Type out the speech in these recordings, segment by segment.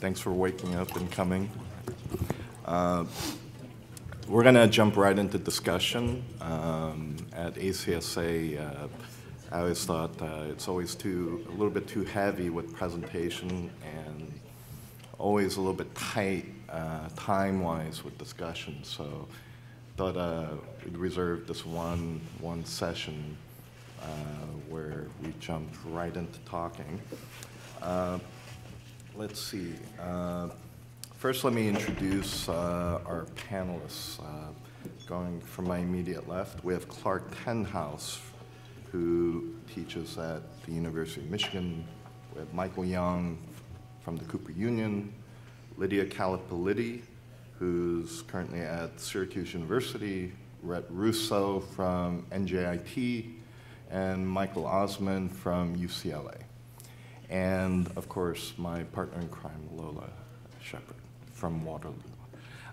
Thanks for waking up and coming. We're going to jump right into discussion. At ACSA, I always thought it's always a little bit too heavy with presentation and always a little bit tight time-wise with discussion. So thought we'd reserve this one session where we jumped right into talking. Let's see. First, let me introduce our panelists. Going from my immediate left, we have Clark Thenhaus, who teaches at the University of Michigan. We have Michael Young from the Cooper Union, Lydia Kallipoliti, who's currently at Syracuse University, Rhett Russo from NJIT, and Michael Osman from UCLA. And, of course, my partner in crime, Lola, Sheppard from Waterloo.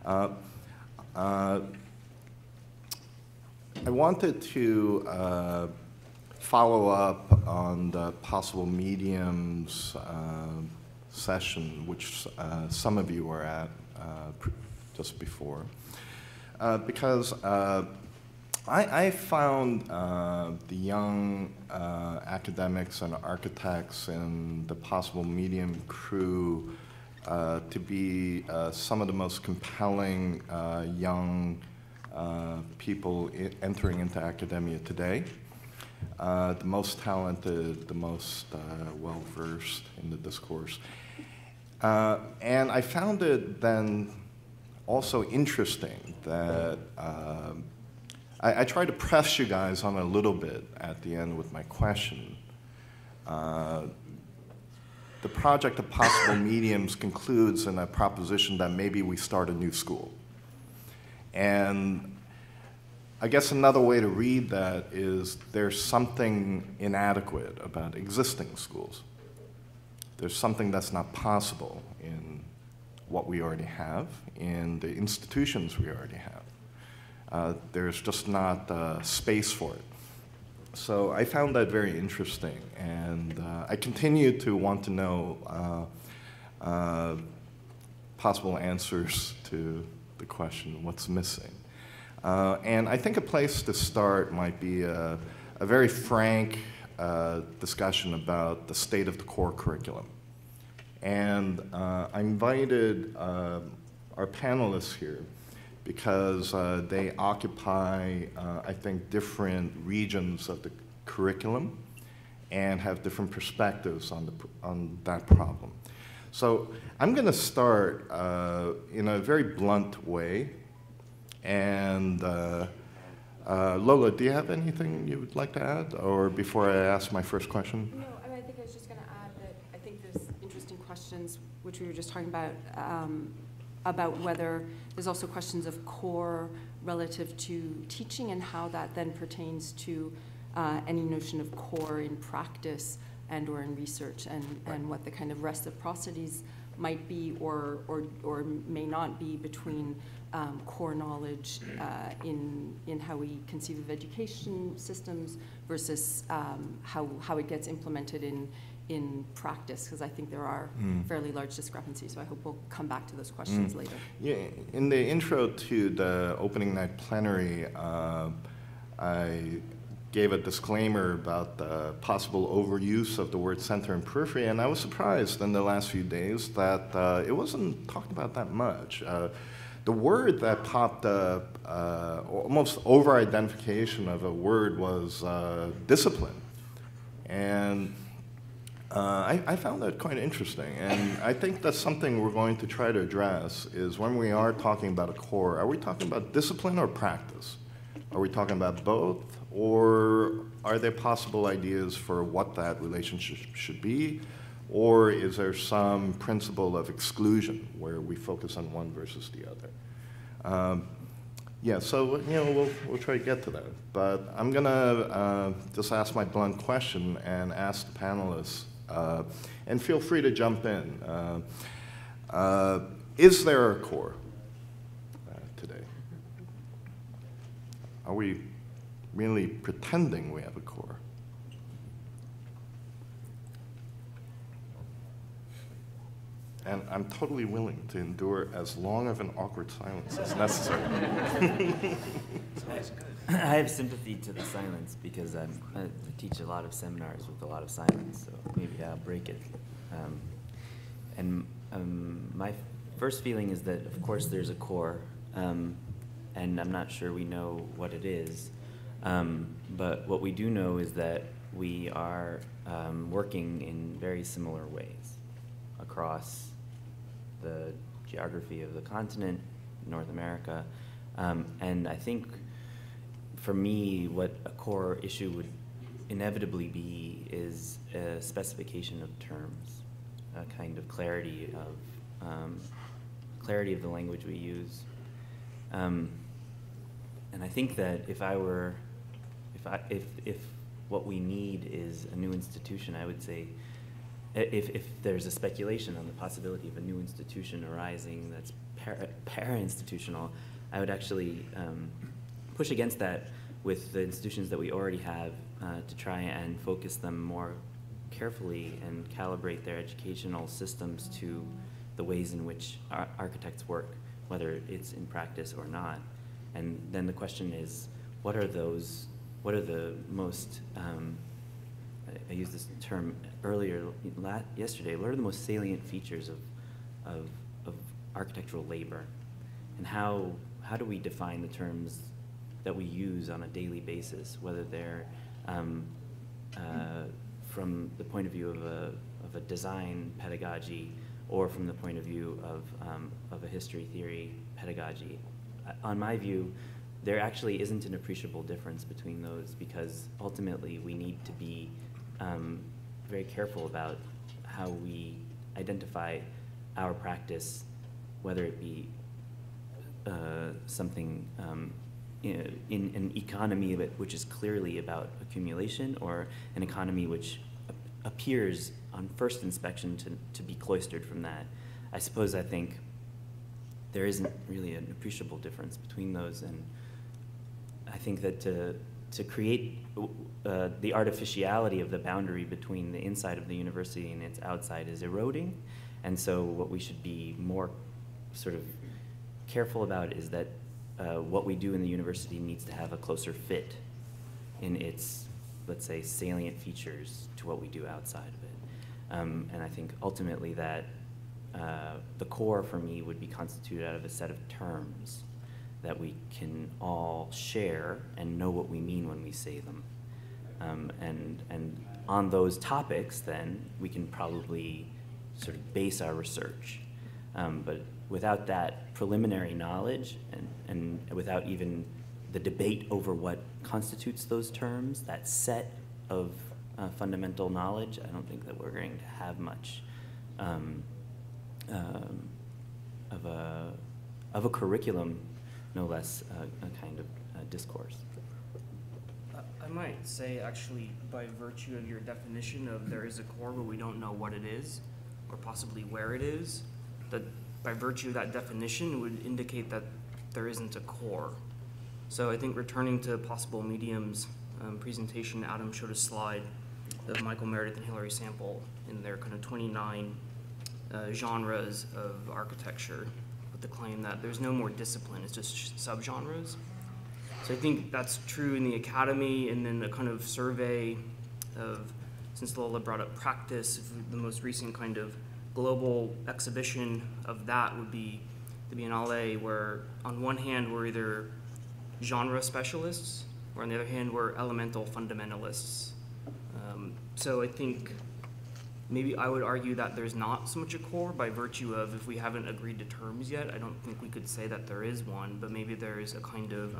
I wanted to follow up on the possible mediums session, which some of you were at just before, because I found the young academics and architects in the possible medium crew to be some of the most compelling young people entering into academia today. The most talented, the most well-versed in the discourse. And I found it then also interesting that I tried to press you guys on a little bit at the end with my question. The project of possible mediums concludes in a proposition that maybe we start a new school. And I guess another way to read that is there's something inadequate about existing schools. There's something that's not possible in what we already have, in the institutions we already have. There's just not space for it. So I found that very interesting, and I continue to want to know possible answers to the question, what's missing? And I think a place to start might be a very frank discussion about the state of the core curriculum. And I invited our panelists here because they occupy, I think, different regions of the curriculum and have different perspectives on that problem. So I'm going to start in a very blunt way. And Lola, do you have anything you would like to add, or before I ask my first question? No, I mean, I think I was just going to add that I think there's interesting questions, which we were just talking about whether there's also questions of core relative to teaching and how that then pertains to any notion of core in practice and or in research, and what the kind of reciprocities might be or may not be between core knowledge in how we conceive of education systems versus how it gets implemented in practice, because I think there are fairly large discrepancies. So I hope we'll come back to those questions later. Yeah, in the intro to the opening night plenary, I gave a disclaimer about the possible overuse of the word center and periphery, and I was surprised in the last few days that it wasn't talked about that much. The word that popped up, almost over-identification of a word, was discipline. And I found that quite interesting. And I think that's something we're going to try to address, is when we are talking about a core, are we talking about discipline or practice? Are we talking about both? Or are there possible ideas for what that relationship should be? Or is there some principle of exclusion where we focus on one versus the other? Yeah, so we'll try to get to that. But I'm gonna just ask my blunt question and ask the panelists, and feel free to jump in. Is there a core today? Are we merely pretending we have a core? And I'm totally willing to endure as long of an awkward silence as necessary. I have sympathy to the silence because I teach a lot of seminars with a lot of silence, so maybe I'll break it. My first feeling is that, of course, there's a core, and I'm not sure we know what it is. But what we do know is that we are working in very similar ways across the geography of the continent, North America. And I think, for me, what a core issue would inevitably be is a specification of terms, a kind of clarity of the language we use. And I think that if what we need is a new institution, I would say, if there's a speculation on the possibility of a new institution arising that's para-institutional, I would actually push against that with the institutions that we already have to try and focus them more carefully and calibrate their educational systems to the ways in which architects work, whether it's in practice or not. And then the question is, what are the most, I used this term earlier, yesterday, what are the most salient features of architectural labor? And how do we define the terms that we use on a daily basis, whether they're from the point of view of a design pedagogy or from the point of view of a history theory pedagogy? On my view, there actually isn't an appreciable difference between those, because ultimately we need to be very careful about how we identify our practice, whether it be something in an economy which is clearly about accumulation, or an economy which appears on first inspection to be cloistered from that. I think there isn't really an appreciable difference between those, and I think that to create the artificiality of the boundary between the inside of the university and its outside is eroding, and so what we should be more sort of careful about is that what we do in the university needs to have a closer fit in its, let's say, salient features to what we do outside of it. And I think ultimately that the core for me would be constituted out of a set of terms that we can all share and know what we mean when we say them. And on those topics, then, we can probably sort of base our research. But without that preliminary knowledge and without even the debate over what constitutes those terms, that set of fundamental knowledge, I don't think that we're going to have much of a curriculum, no less a kind of discourse. I might say, actually, by virtue of your definition of there is a core but we don't know what it is, or possibly where it is, that by virtue of that definition would indicate that there isn't a core. So I think returning to possible mediums presentation, Adam showed a slide of Michael Meredith and Hilary Sample in their kind of 29 genres of architecture, with the claim that there's no more discipline, it's just subgenres. So I think that's true in the academy, and then a kind of survey of, since Lola brought up practice, the most recent kind of global exhibition of that would be the Biennale, where on one hand we're either genre specialists, or on the other hand we're elemental fundamentalists. So I think maybe I would argue that there's not so much a core by virtue of, if we haven't agreed to terms yet, I don't think we could say that there is one, but maybe there's a kind of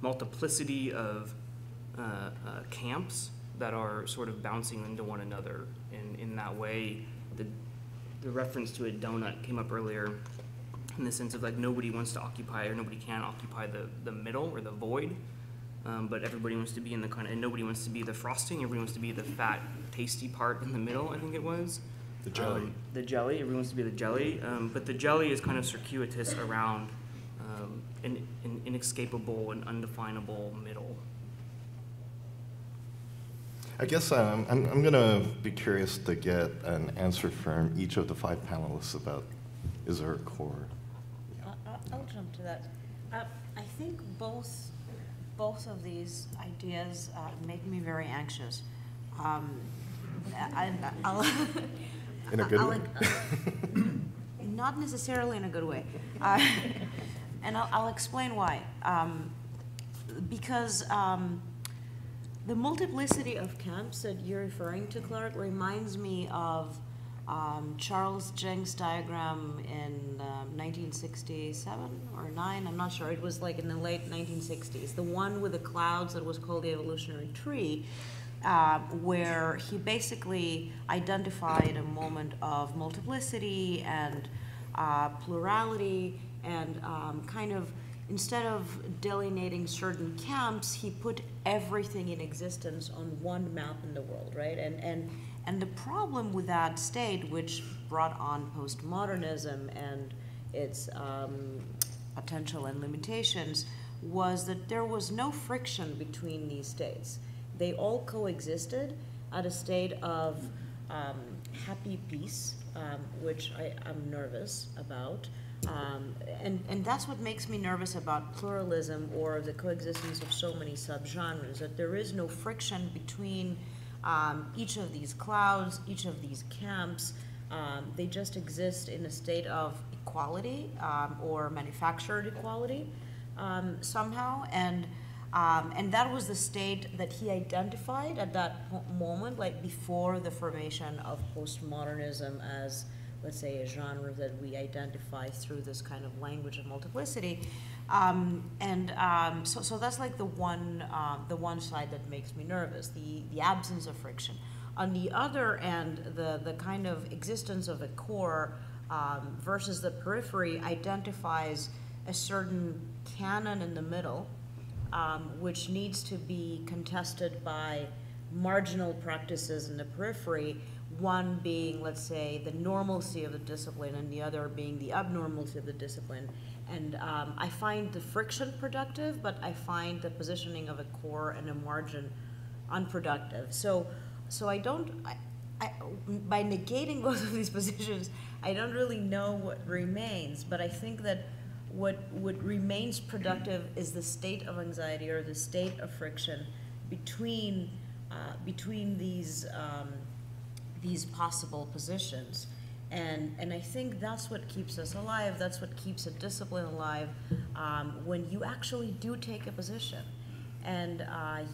multiplicity of camps that are sort of bouncing into one another. And in that way, the reference to a donut came up earlier, in the sense of like nobody wants to occupy, or nobody can occupy the middle or the void, but everybody wants to be in the kind of, and nobody wants to be the frosting, everybody wants to be the fat, tasty part in the middle, I think it was. The jelly. The jelly, everyone wants to be the jelly, but the jelly is kind of circuitous around an inescapable and undefinable middle. I guess I'm going to be curious to get an answer from each of the 5 panelists about, is there a core? I'll jump to that. I think both of these ideas make me very anxious. In a good way? Not necessarily in a good way. And I'll explain why. Because the multiplicity of camps that you're referring to, Clark, reminds me of Charles Jenks' diagram in 1967 or 9, I'm not sure. It was like in the late 1960s. The one with the clouds that was called the evolutionary tree, where he basically identified a moment of multiplicity and plurality, and kind of, instead of delineating certain camps, he put everything in existence on one map in the world, right? And the problem with that state, which brought on postmodernism and its potential and limitations, was that there was no friction between these states. They all coexisted at a state of happy peace, which I'm nervous about. And that's what makes me nervous about pluralism or the coexistence of so many subgenres, that there is no friction between each of these clouds, each of these camps. They just exist in a state of equality or manufactured equality somehow. And that was the state that he identified at that moment, like before the formation of postmodernism as, let's say, a genre that we identify through this kind of language of multiplicity. So that's like the one side that makes me nervous, the absence of friction. On the other end, the kind of existence of a core versus the periphery identifies a certain canon in the middle, which needs to be contested by marginal practices in the periphery, one being, let's say, the normalcy of the discipline, and the other being the abnormalcy of the discipline. And I find the friction productive, but I find the positioning of a core and a margin unproductive. So I by negating both of these positions, I don't really know what remains, but I think that what remains productive is the state of anxiety or the state of friction between these possible positions. And I think that's what keeps us alive, that's what keeps a discipline alive, when you actually do take a position and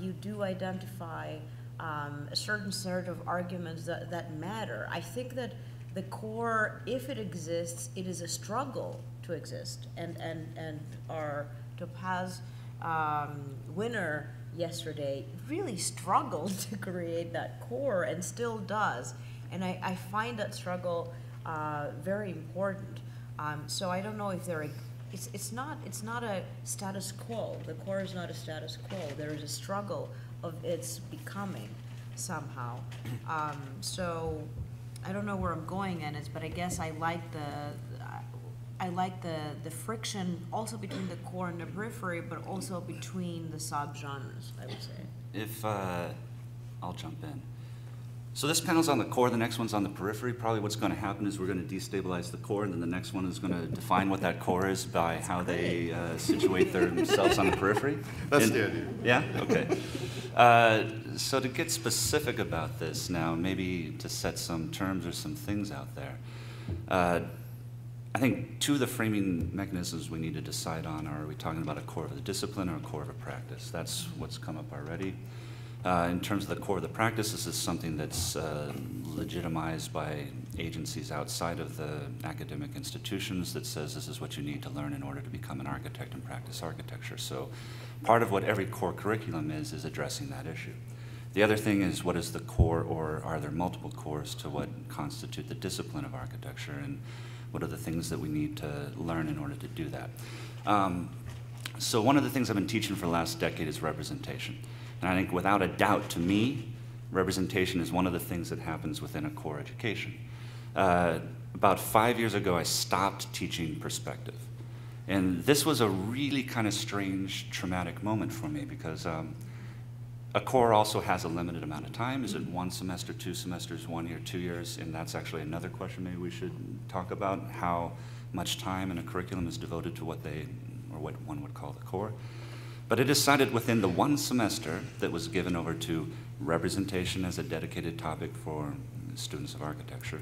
you do identify a certain set of arguments that matter. I think that the core, if it exists, it is a struggle to exist. And our Topaz winner yesterday really struggled to create that core and still does. And I find that struggle very important. So I don't know if it's not a status quo. The core is not a status quo. There is a struggle of its becoming somehow. So I don't know where I'm going in it, but I guess I like the friction also between the core and the periphery, but also between the subgenres, I would say. If I'll jump in. So this panel's on the core, the next one's on the periphery. Probably what's going to happen is we're going to destabilize the core, and then the next one is going to define what that core is by how they situate themselves on the periphery. That's the idea. Yeah? Okay. So to get specific about this now, maybe to set some terms or some things out there, I think two of the framing mechanisms we need to decide on are we talking about a core of the discipline or a core of a practice? That's what's come up already. In terms of the core of the practice, this is something that's legitimized by agencies outside of the academic institutions that says this is what you need to learn in order to become an architect and practice architecture. So part of what every core curriculum is addressing that issue. The other thing is, what is the core, or are there multiple cores to what constitute the discipline of architecture, and what are the things that we need to learn in order to do that? So one of the things I've been teaching for the last decade is representation. And I think without a doubt, to me, representation is one of the things that happens within a core education. About 5 years ago, I stopped teaching perspective. And this was a really kind of strange, traumatic moment for me, because A core also has a limited amount of time. Is it 1 semester, 2 semesters, 1 year, 2 years? And that's actually another question maybe we should talk about, how much time in a curriculum is devoted to what one would call the core. But it is cited within the 1 semester that was given over to representation as a dedicated topic for students of architecture.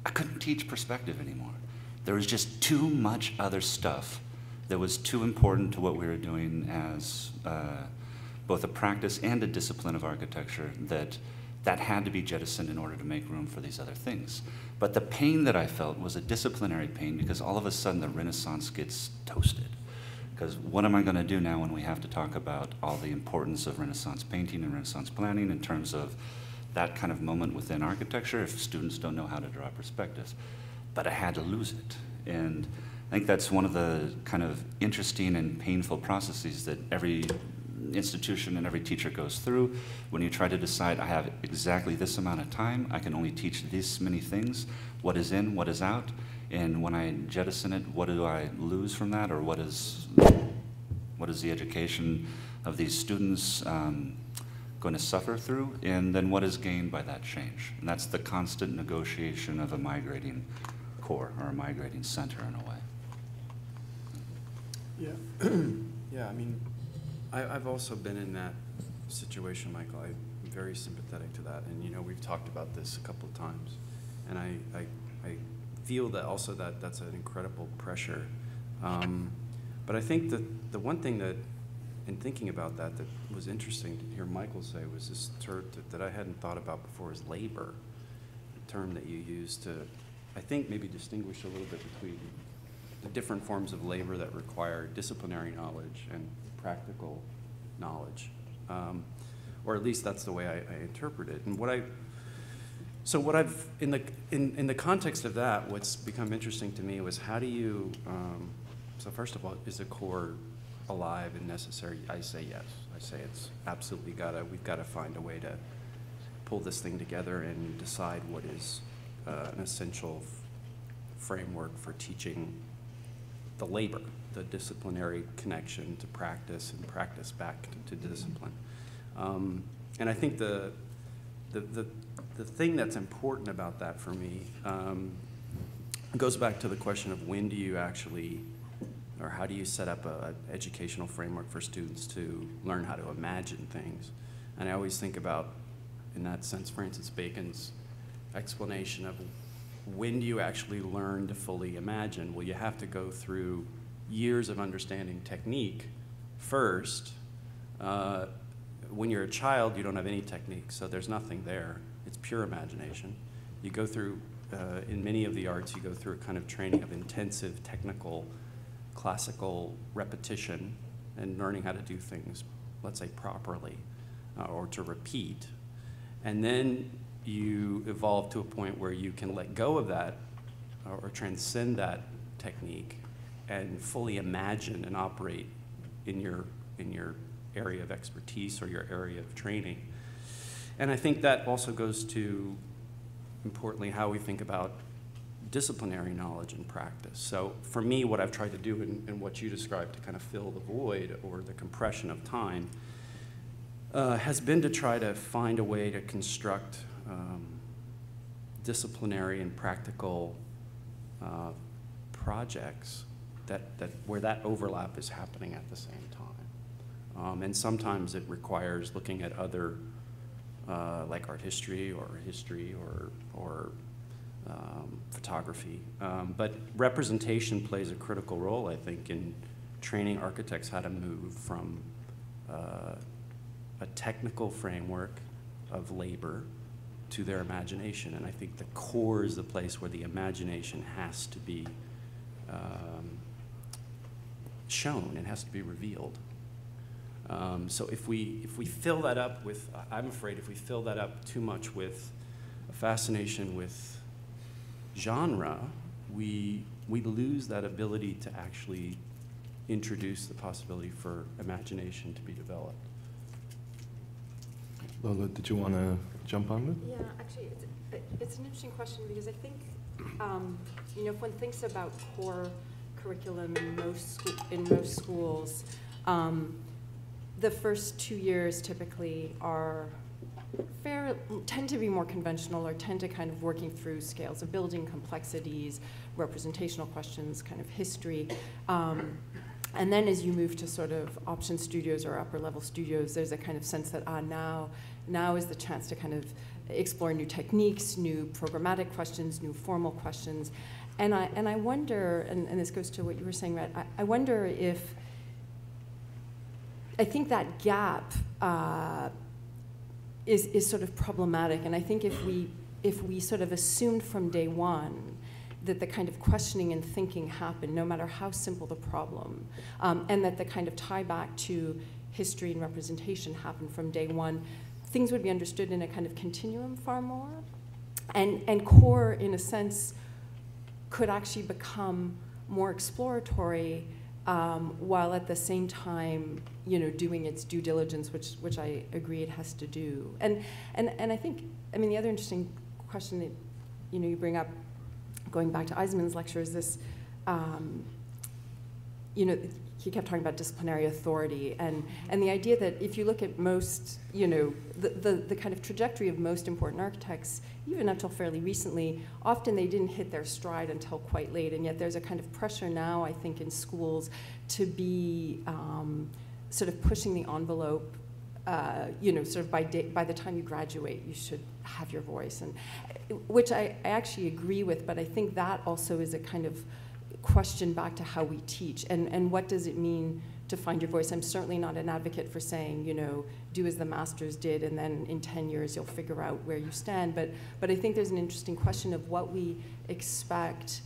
I couldn't teach perspective anymore. There was just too much other stuff that was too important to what we were doing as both a practice and a discipline of architecture that had to be jettisoned in order to make room for these other things. But the pain that I felt was a disciplinary pain, because all of a sudden the Renaissance gets toasted. Because what am I going to do now when we have to talk about all the importance of Renaissance painting and Renaissance planning in terms of that kind of moment within architecture if students don't know how to draw perspectives? But I had to lose it. And I think that's one of the kind of interesting and painful processes that every institution and every teacher goes through when you try to decide, I have exactly this amount of time, I can only teach this many things, what is in, what is out, and when I jettison it, what do I lose from that, or what is the education of these students going to suffer through, and then what is gained by that change? And that's the constant negotiation of a migrating core or a migrating center in a way. Yeah, yeah, I mean, I've also been in that situation, Michael. I'm very sympathetic to that, and you know, we've talked about this a couple of times, and I feel that also that's an incredible pressure. But I think that the one thing that, in thinking about that was interesting to hear Michael say was this term that I hadn't thought about before, is labor, the term that you use to, I think, maybe distinguish a little bit between the different forms of labor that require disciplinary knowledge and practical knowledge, or at least that's the way I interpret it. And in the context of that, what's become interesting to me was how do you, so first of all, is the core alive and necessary? I say yes. I say it's absolutely we've got to find a way to pull this thing together and decide what is an essential framework for teaching the labor, the disciplinary connection to practice and practice back to discipline. And I think the thing that's important about that for me goes back to the question of when do you actually, or how do you set up an educational framework for students to learn how to imagine things? And I always think about, in that sense, Francis Bacon's explanation of when do you actually learn to fully imagine? Well, you have to go through years of understanding technique first. When you're a child, you don't have any technique, so there's nothing there. It's pure imagination. You go through, in many of the arts, you go through a kind of training of intensive, technical, classical repetition and learning how to do things, let's say, properly, or to repeat. And then you evolve to a point where you can let go of that or transcend that technique and fully imagine and operate in your area of expertise or your area of training. And I think that also goes to, importantly, how we think about disciplinary knowledge and practice. So for me, what I've tried to do and what you described to kind of fill the void or the compression of time has been to try to find a way to construct disciplinary and practical projects where that overlap is happening at the same time. And sometimes it requires looking at other, like art history or photography. But representation plays a critical role, I think, in training architects how to move from a technical framework of labor to their imagination. And I think the core is the place where the imagination has to be shown and has to be revealed. So if we fill that up with, I'm afraid if we fill that up too much with a fascination with genre, we lose that ability to actually introduce the possibility for imagination to be developed. Lola, did you want to jump on it? Yeah, actually, it's an interesting question because I think, you know, if one thinks about core curriculum in most schools, the first 2 years typically tend to be more conventional, or tend to kind of working through scales of building, complexities, representational questions, kind of history. And then as you move to sort of option studios or upper level studios, there's a kind of sense that now is the chance to kind of explore new techniques, new programmatic questions, new formal questions. And I wonder, and this goes to what you were saying, Rhett, I wonder if, I think that gap is sort of problematic. And I think if we sort of assumed from day one that the kind of questioning and thinking happened no matter how simple the problem, and that the kind of tie back to history and representation happened from day one, things would be understood in a kind of continuum far more. And core, in a sense, could actually become more exploratory, while at the same time, doing its due diligence, which I agree it has to do. And I think, the other interesting question that you bring up, going back to Osman's lecture, is this, he kept talking about disciplinary authority, and the idea that if you look at most, the kind of trajectory of most important architects, even until fairly recently, often they didn't hit their stride until quite late, and yet there's a kind of pressure now, I think, in schools to be sort of pushing the envelope, sort of by the time you graduate, you should have your voice, and which I actually agree with, but I think that also is a kind of question back to how we teach, and what does it mean to find your voice. I'm certainly not an advocate for saying, do as the masters did, and then in 10 years you'll figure out where you stand, but I think there's an interesting question of what we expect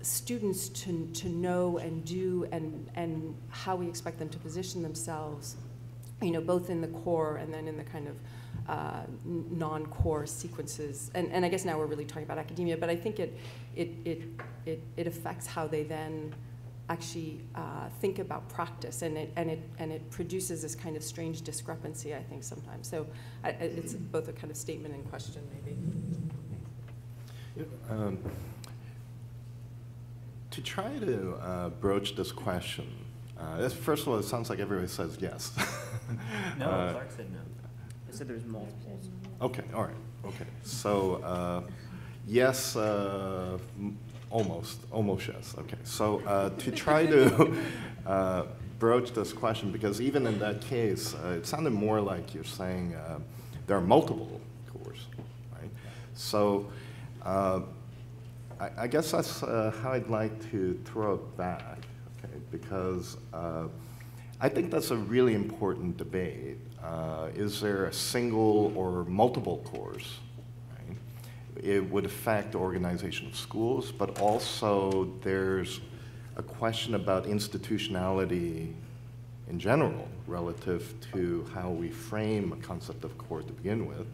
students to know and do, and how we expect them to position themselves, both in the core and then in the kind of non-core sequences. And I guess now we're really talking about academia, but I think it affects how they then actually think about practice, and it produces this kind of strange discrepancy, I think, sometimes. So it's both a kind of statement and question, maybe. To try to broach this question, first of all, it sounds like everybody says yes. No, Clark said no. I said there's multiples. Okay, all right, okay. So, yes, almost yes, okay. So to try to broach this question, because even in that case, it sounded more like you're saying there are multiple cores, right? So I guess that's how I'd like to throw it back, okay? Because I think that's a really important debate. Is there a single or multiple cores? Right? It would affect the organization of schools, but also there's a question about institutionality in general relative to how we frame a concept of core to begin with.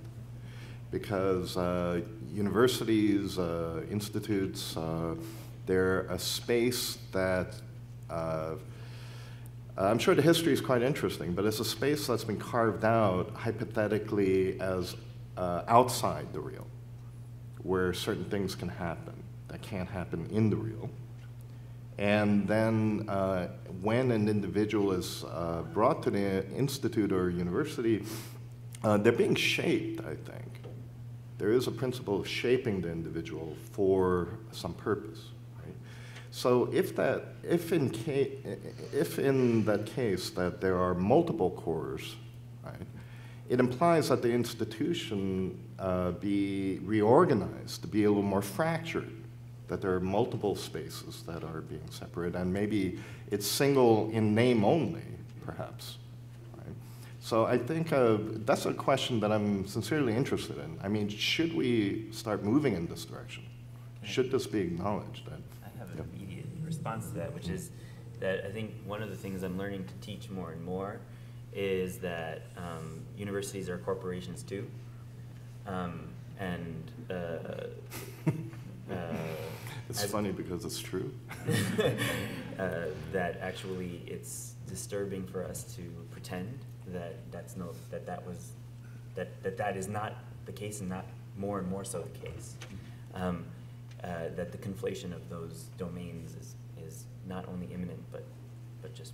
Because universities, institutes, they're a space that I'm sure the history is quite interesting, but it's a space that's been carved out hypothetically as outside the real, where certain things can happen that can't happen in the real. And then when an individual is brought to the institute or university, they're being shaped, I think. There is a principle of shaping the individual for some purpose. So if in that case that there are multiple cores, right, it implies that the institution be reorganized to be a little more fractured, that there are multiple spaces that are being separated, and maybe it's single in name only, perhaps. Right? So I think that's a question that I'm sincerely interested in. I mean, should we start moving in this direction? Should this be acknowledged? An immediate response to that, which is that I think one of the things I'm learning to teach more and more is that universities are corporations too, it's funny because it's true. That actually it's disturbing for us to pretend that that is not the case, and not more and more so the case. That the conflation of those domains is not only imminent, but just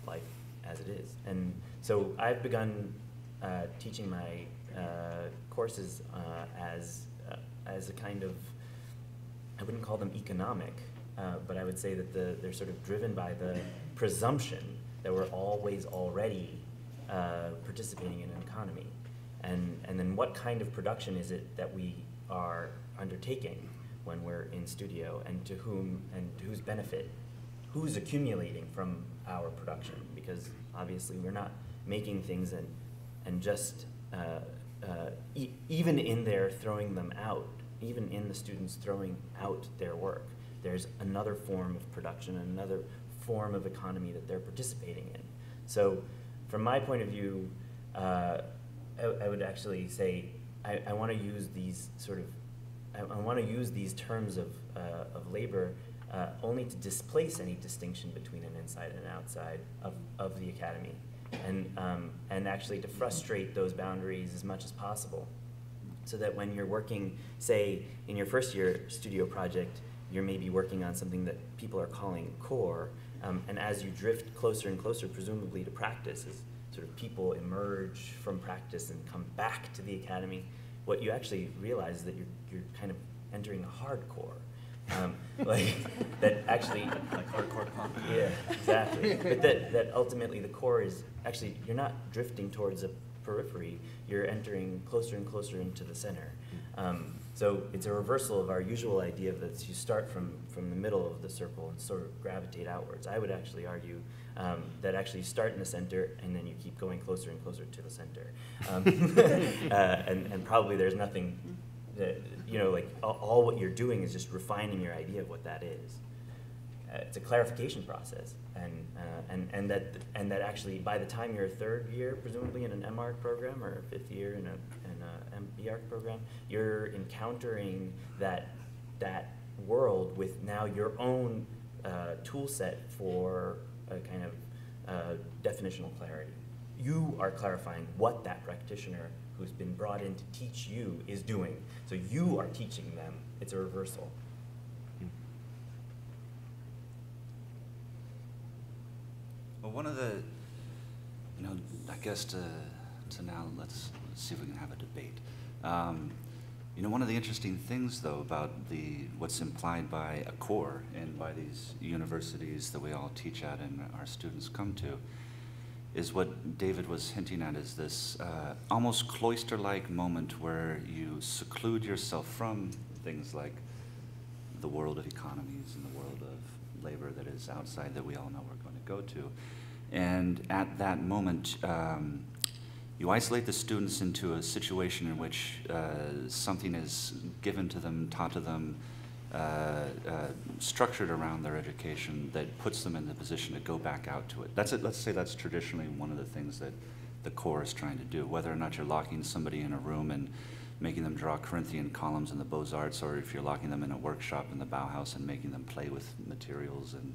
life as it is. And so I've begun teaching my courses as a kind of, I wouldn't call them economic, but I would say that they're sort of driven by the presumption that we're always already participating in an economy. And then what kind of production is it that we are undertaking when we're in studio, and to whom and to whose benefit? Who's accumulating from our production? Because obviously we're not making things and just, even in their throwing them out, even in the students throwing out their work, there's another form of production, another form of economy that they're participating in. So from my point of view, I would actually say I want to use these sort of, I want to use these terms of labor only to displace any distinction between an inside and an outside of the academy, and actually to frustrate those boundaries as much as possible, so that when you're working, say, in your first year studio project, you're maybe working on something that people are calling core, and as you drift closer and closer, presumably to practice, as sort of people emerge from practice and come back to the academy, what you actually realize is that you're kind of entering a hardcore. Like, that actually, Like hardcore punk. yeah, exactly. But that ultimately the core is actually, you're not drifting towards a periphery, you're entering closer and closer into the center. So it's a reversal of our usual idea that you start from the middle of the circle and sort of gravitate outwards. I would actually argue that actually you start in the center and then you keep going closer and closer to the center. And probably there's nothing that, you know, like all what you're doing is just refining your idea of what that is. It's a clarification process, and that actually by the time you're a third year, presumably in an MArch program, or a fifth year in a MBArch program, you're encountering that world with now your own tool set for a kind of definitional clarity. You are clarifying what that practitioner who's been brought in to teach you is doing. So you are teaching them. It's a reversal. Well, one of the, I guess to now, let's see if we can have a debate. One of the interesting things, though, about what's implied by a core and by these universities that we all teach at and our students come to, is what David was hinting at, is this almost cloister-like moment where you seclude yourself from things like the world of economies and the world of labor that is outside that we all know we're going to go to. And at that moment, you isolate the students into a situation in which something is given to them, taught to them, structured around their education that puts them in the position to go back out to it. Let's say that's traditionally one of the things that the core is trying to do, whether or not you're locking somebody in a room and making them draw Corinthian columns in the Beaux-Arts, or if you're locking them in a workshop in the Bauhaus and making them play with materials and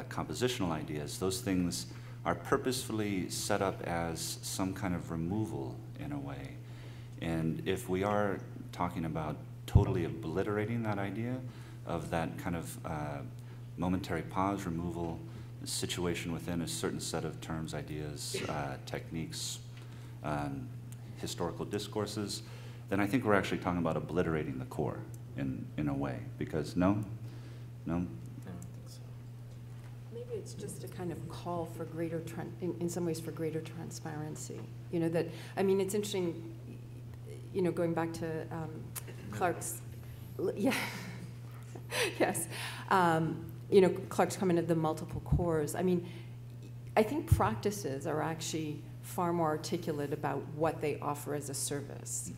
compositional ideas. Those things are purposefully set up as some kind of removal in a way. And if we are talking about totally obliterating that idea of that kind of momentary pause, removal, situation within a certain set of terms, ideas, techniques, historical discourses, then I think we're actually talking about obliterating the core in a way. Because no? Maybe it's just a kind of call for greater, in some ways, for greater transparency. It's interesting, going back to Clark's, yeah, yes, Clark's comment of the multiple cores. I think practices are actually far more articulate about what they offer as a service.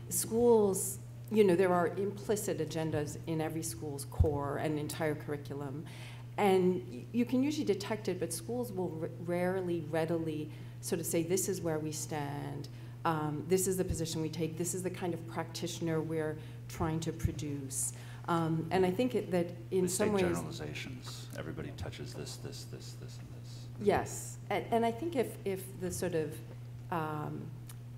Schools, there are implicit agendas in every school's core and entire curriculum. And you can usually detect it, but schools will rarely, readily sort of say, this is where we stand, this is the position we take, this is the kind of practitioner we're trying to produce. And I think that in some ways... generalizations. Everybody touches this, and this. Yes. And I think if the sort of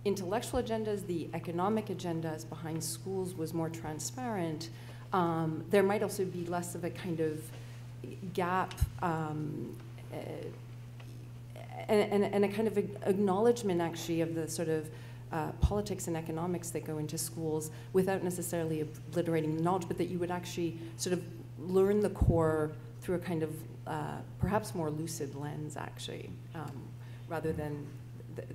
intellectual agendas, the economic agendas behind schools was more transparent, there might also be less of a kind of gap and a kind of acknowledgement actually of the sort of politics and economics that go into schools without necessarily obliterating the knowledge, but that you would actually sort of learn the core through a kind of perhaps more lucid lens actually, rather than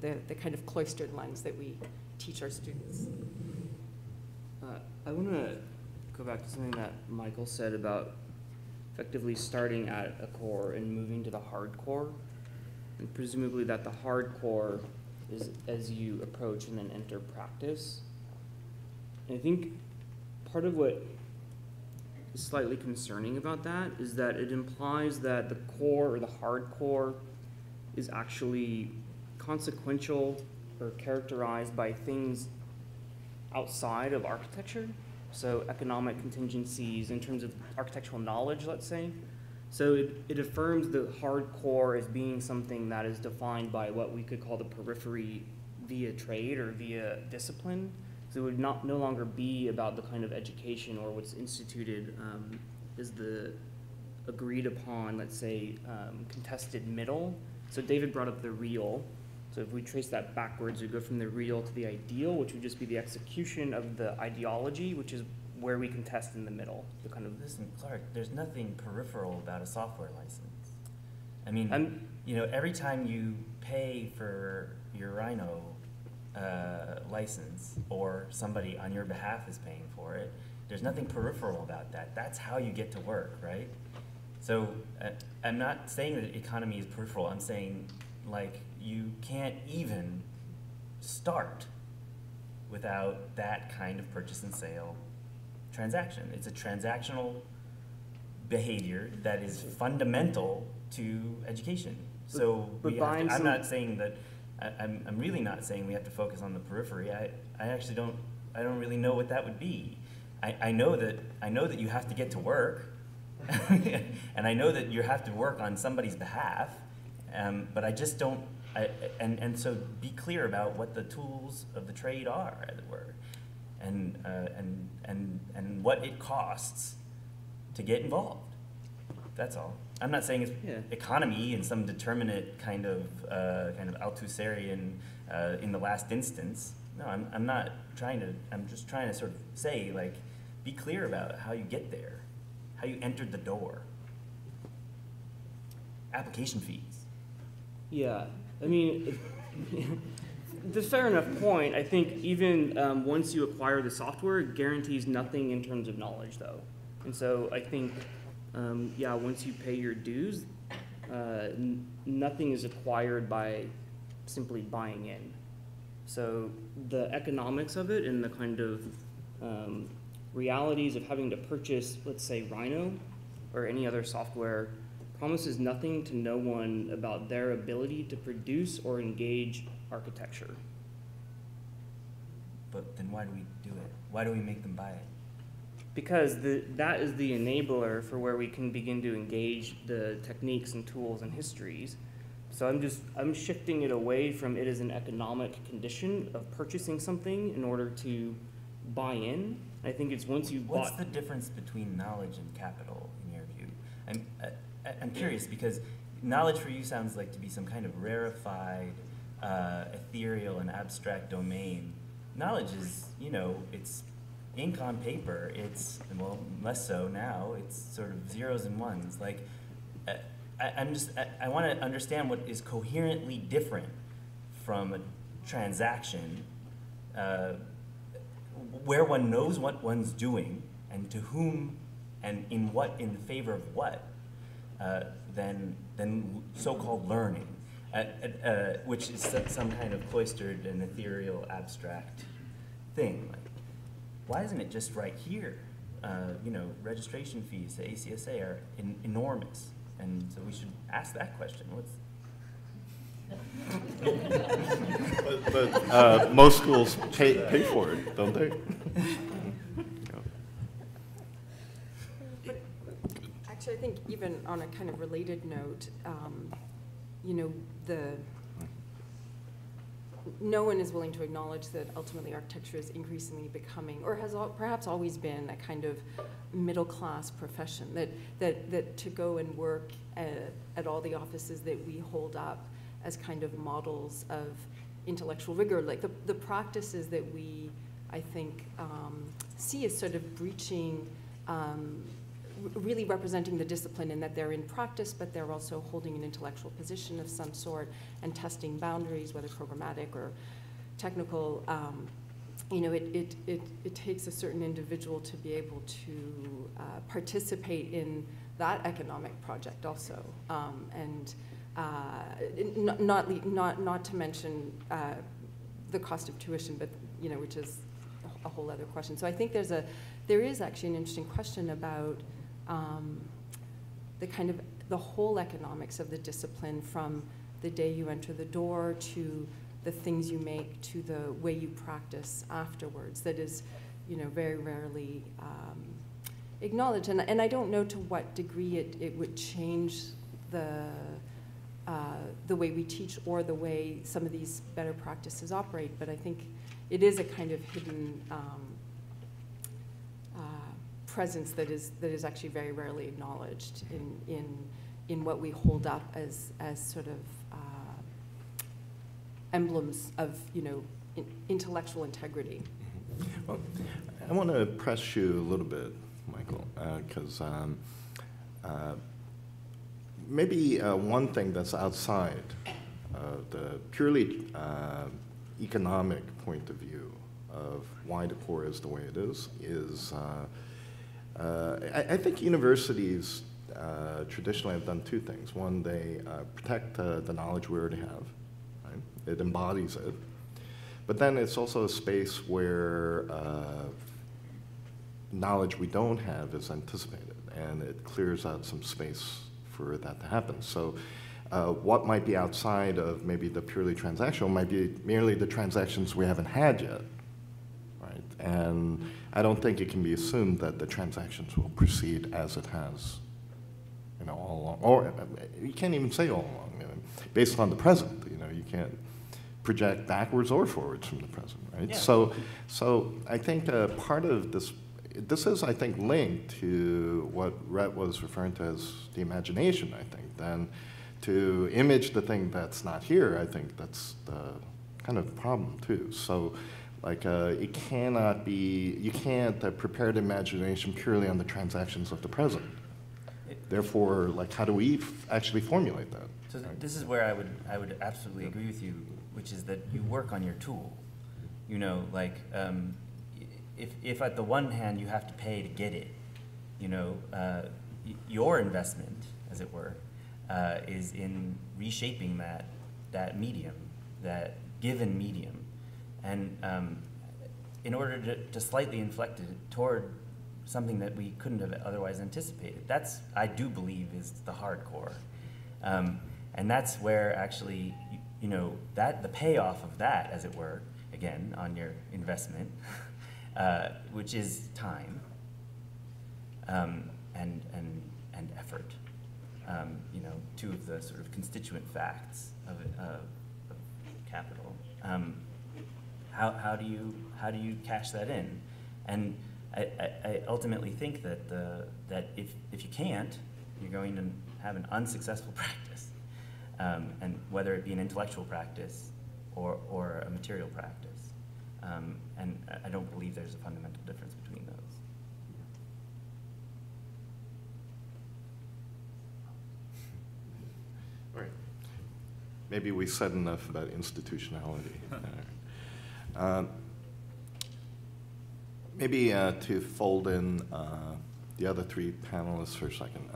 the kind of cloistered lens that we teach our students. I want to go back to something that Michael said about effectively starting at a core and moving to the hardcore, and presumably that the hardcore is as you approach and then enter practice. And I think part of what is slightly concerning about that is that it implies that the core or the hardcore is actually consequential or characterized by things outside of architecture. So economic contingencies in terms of architectural knowledge, let's say. So it affirms the hardcore as being something that is defined by what we could call the periphery via trade or via discipline. So it would no longer be about the kind of education or what's instituted as the agreed upon, let's say, contested middle. So David brought up the real. So if we trace that backwards, we go from the real to the ideal, which would just be the execution of the ideology, which is where we contest in the middle. The kind of Listen, Clark, there's nothing peripheral about a software license. I mean, you know, every time you pay for your Rhino license, or somebody on your behalf is paying for it, there's nothing peripheral about that. That's how you get to work, right? So I'm not saying that economy is peripheral. I'm saying, like, you can't even start without that kind of purchase and sale transaction. It's a transactional behavior that is fundamental to education. So I'm not saying that, I'm really not saying we have to focus on the periphery. I actually don't really know what that would be. I know that you have to get to work, and I know that you have to work on somebody's behalf, but I just don't. And so be clear about what the tools of the trade are, as it were, and what it costs to get involved. That's all. I'm not saying it's economy in some determinate kind of Althusserian in the last instance. No, I'm not trying to. I'm just trying to sort of say, like, be clear about how you get there, how you entered the door. Application fees. Yeah, I mean, the fair enough point. I think even once you acquire the software, it guarantees nothing in terms of knowledge, though. And so I think, once you pay your dues, nothing is acquired by simply buying in. So the economics of it and the kind of realities of having to purchase, let's say, Rhino or any other software promises nothing to no one about their ability to produce or engage architecture. But then why do we do it? Why do we make them buy it? Because that is the enabler for where we can begin to engage the techniques and tools and histories. So I'm shifting it away from it as an economic condition of purchasing something in order to buy in. I think it's once you've bought. What's the difference between knowledge and capital in your view? I'm curious because knowledge for you sounds like to be some kind of rarefied, ethereal and abstract domain. Knowledge is, it's ink on paper. It's, well, less so now. It's sort of zeros and ones. Like, I want to understand what is coherently different from a transaction where one knows what one's doing and to whom and in favor of what, than so-called learning, which is some kind of cloistered and ethereal, abstract thing. Like, why isn't it just right here? Registration fees to ACSA are enormous, and so we should ask that question. But most schools pay for it, don't they? Actually, I think even on a kind of related note, no one is willing to acknowledge that ultimately architecture is increasingly becoming, or has perhaps always been, a kind of middle-class profession, that to go and work at all the offices that we hold up as kind of models of intellectual rigor. Like the practices that we, I think, see as sort of breaching, really representing the discipline in that they're in practice, but they're also holding an intellectual position of some sort and testing boundaries, whether programmatic or technical. You know, it takes a certain individual to be able to participate in that economic project also, and not to mention the cost of tuition, but you know, which is a whole other question. So I think there is actually an interesting question about the whole economics of the discipline, from the day you enter the door to the things you make to the way you practice afterwards. That is, you know, very rarely acknowledged. And I don't know to what degree it would change the way we teach or the way some of these better practices operate, but I think it is a kind of hidden presence that is actually very rarely acknowledged in what we hold up as sort of emblems of, you know, intellectual integrity. Well, I want to press you a little bit, Michael, because maybe one thing that's outside the purely economic point of view of why the core is the way it is I think universities traditionally have done two things. One, they protect the knowledge we already have. Right? It embodies it. But then it's also a space where knowledge we don't have is anticipated, and it clears out some space for that to happen. So what might be outside of maybe the purely transactional might be merely the transactions we haven't had yet, right? And I don't think it can be assumed that the transactions will proceed as it has, you know, all along. Or you can't even say all along, you know, based on the present. You know, you can't project backwards or forwards from the present, right? Yeah. So I think part of this is, I think, linked to what Rhett was referring to as the imagination, I think. Then to image the thing that's not here, I think that's the kind of problem too. So like it cannot be, you can't prepare the imagination purely on the transactions of the present. Therefore, like, how do we actually formulate that? So this is where I would absolutely agree with you, which is that you work on your tool. You know, like, if at the one hand you have to pay to get it, you know, your investment, as it were, is in reshaping that medium, that given medium, and in order to slightly inflect it toward something that we couldn't have otherwise anticipated. That's, I do believe, is the hardcore, and that's where actually, you know, that the payoff of that, as it were, again on your investment. Which is time and effort. You know, two of the sort of constituent facts of capital. How do you cash that in? And I ultimately think that that if you can't, you're going to have an unsuccessful practice, and whether it be an intellectual practice or a material practice. And I don't believe there's a fundamental difference between those. All right. Maybe we said enough about institutionality. Maybe to fold in the other three panelists for a second.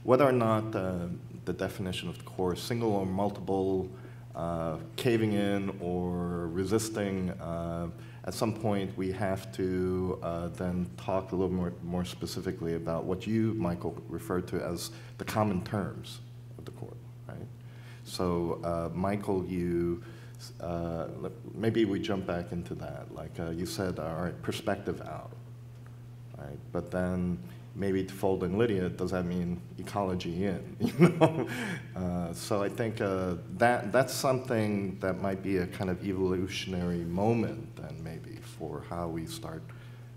Whether or not the definition of the core, single or multiple, caving in or resisting, at some point we have to then talk a little more specifically about what you, Michael, referred to as the common terms of the core, right? So, Michael, you, maybe we jump back into that. Like you said, all right, perspective out, right? But then maybe to fold in Lydia, does that mean ecology in? You know, so I think that's something that might be a kind of evolutionary moment then maybe for how we start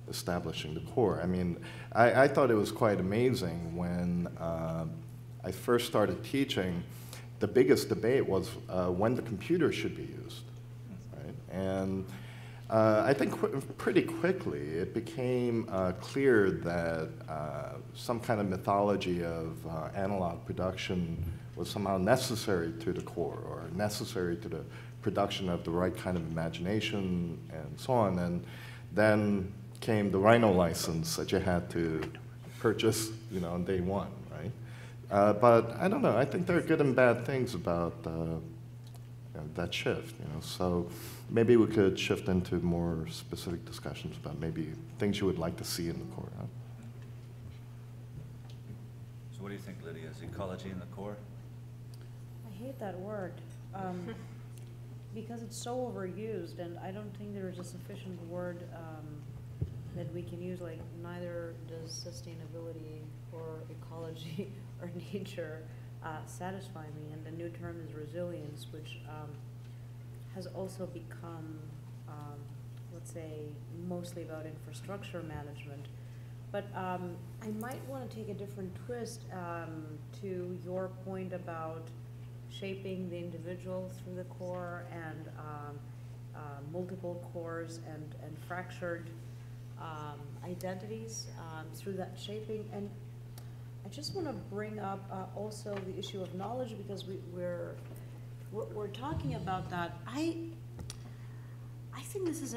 establishing the core. I mean, I thought it was quite amazing when I first started teaching. The biggest debate was when the computer should be used, right? And I think pretty quickly it became clear that some kind of mythology of analog production was somehow necessary to the core, or necessary to the production of the right kind of imagination and so on. And then came the Rhino license that you had to purchase, you know, on day one, right? But I don't know. I think there are good and bad things about you know, that shift. You know, so maybe we could shift into more specific discussions about maybe things you would like to see in the core. Huh? So what do you think, Lydia? Is ecology in the core? I hate that word because it's so overused, and I don't think there's a sufficient word that we can use. Like, neither does sustainability or ecology or nature satisfy me. And the new term is resilience, which has also become, let's say, mostly about infrastructure management. But I might want to take a different twist to your point about shaping the individual through the core and multiple cores and fractured identities through that shaping. And I just want to bring up also the issue of knowledge, because we're talking about that. I think this is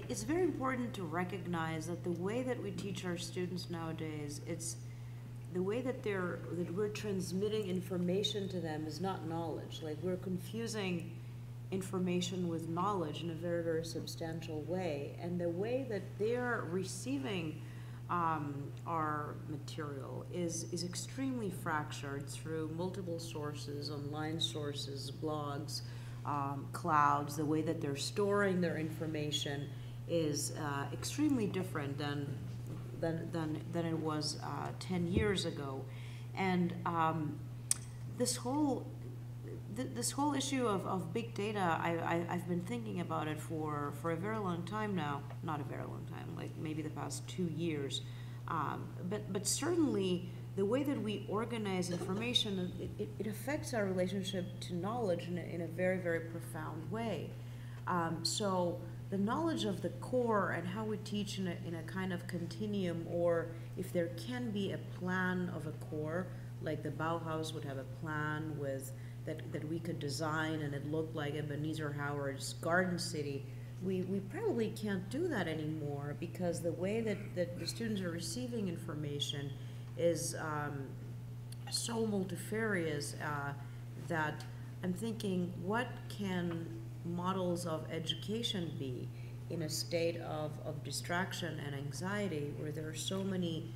it's very important to recognize that the way that we teach our students nowadays, it's the way that we're transmitting information to them is not knowledge. Like, we're confusing information with knowledge in a very, very substantial way. And the way that they're receiving our material is extremely fractured through multiple sources, online sources, blogs, clouds. The way that they're storing their information is extremely different than it was 10 years ago. And this whole issue of big data, I've been thinking about it for a very long time now. Not a very long time, like maybe the past 2 years. But certainly the way that we organize information, it affects our relationship to knowledge in a very, very profound way. So the knowledge of the core and how we teach in a kind of continuum, or if there can be a plan of a core, like the Bauhaus would have a plan with that we could design and it looked like Ebenezer Howard's Garden City. We probably can't do that anymore, because the way that the students are receiving information is so multifarious that I'm thinking, what can models of education be in a state of distraction and anxiety, where there are so many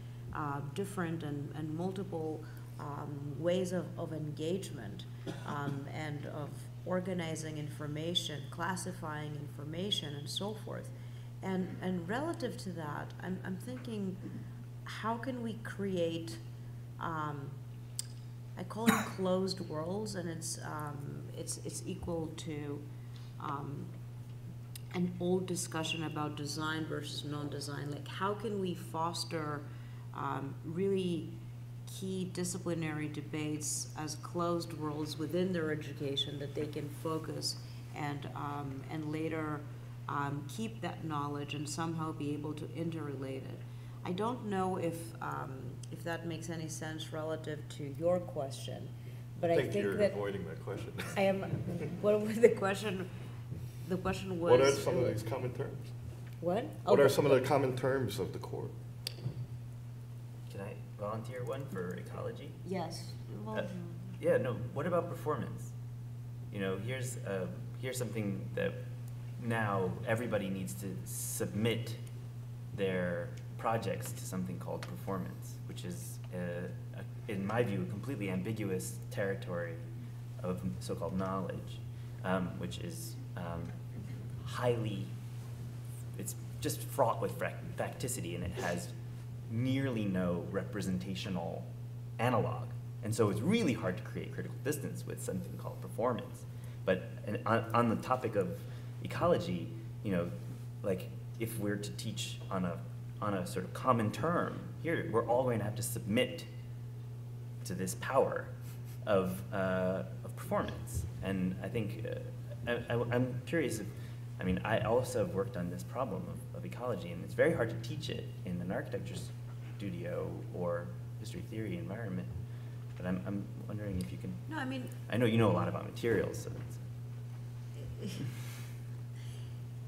different and multiple ways of engagement and of organizing information, classifying information, and so forth. And relative to that, I'm thinking, how can we create, I call it closed worlds, and it's equal to an old discussion about design versus non-design. Like, how can we foster really key disciplinary debates as closed worlds within their education, that they can focus and later keep that knowledge and somehow be able to interrelate it. I don't know if that makes any sense relative to your question, but I think you're that avoiding that question. I am. What was the question? The question was. What are some of these common terms? What? What are some of the common terms of the core? Can I volunteer one for ecology? Yes. Well, Yeah, no, what about performance? You know, here's something that now everybody needs to submit their projects to something called performance, which is, in my view, a completely ambiguous territory of so-called knowledge, which is it's just fraught with facticity, and it has nearly no representational analog. And so it's really hard to create critical distance with something called performance. But on the topic of ecology, you know, like if we're to teach on a on a sort of common term. Here, we're all going to have to submit to this power of performance. And I think, I'm curious if, I mean, I also have worked on this problem of ecology, and it's very hard to teach it in an architecture studio or history theory environment. But I'm wondering if you can. No, I mean. I know you know a lot about materials, so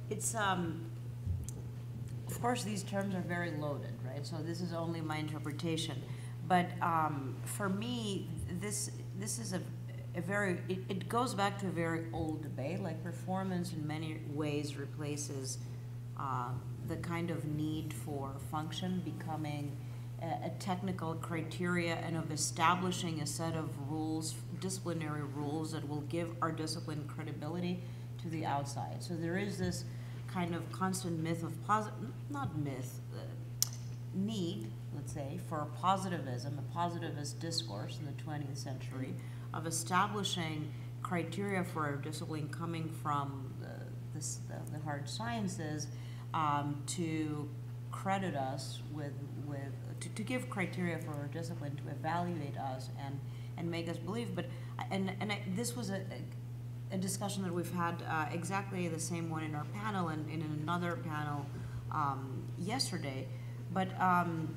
It's, of course, these terms are very loaded, right? So this is only my interpretation. But for me, this is a very, it goes back to a very old debate. Like, performance in many ways replaces the kind of need for function becoming a technical criteria and of establishing a set of rules, disciplinary rules that will give our discipline credibility to the outside. So there is this kind of constant myth of need, let's say, for positivism, a positivist discourse in the 20th century of establishing criteria for our discipline coming from the hard sciences to credit us to give criteria for our discipline, to evaluate us and make us believe. But this was a discussion that we've had exactly the same one in our panel and in another panel yesterday. But I'm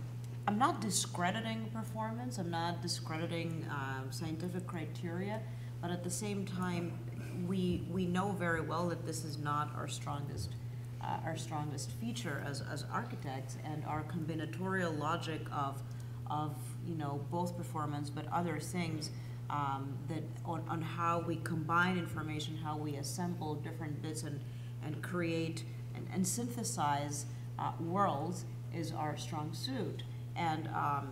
not discrediting performance. I'm not discrediting scientific criteria. But at the same time, we know very well that this is not our strongest feature as architects, and our combinatorial logic of both performance but other things that on how we combine information, how we assemble different bits and create and synthesize worlds is our strong suit. And a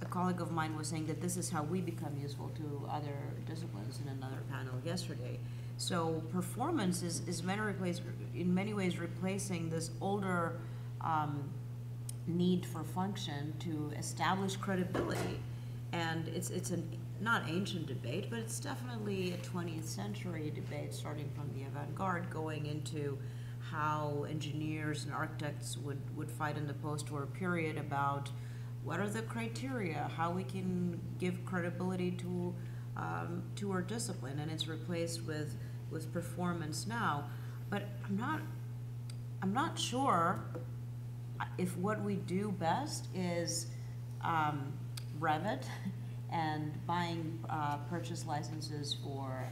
colleague of mine was saying that this is how we become useful to other disciplines in another panel yesterday. So performance is in many ways replacing this older need for function to establish credibility. And it's a not ancient debate, but it's definitely a 20th century debate, starting from the avant-garde, going into how engineers and architects would fight in the post-war period about what are the criteria, how we can give credibility to our discipline, and it's replaced with performance now. But I'm not sure if what we do best is Revit and buying purchase licenses for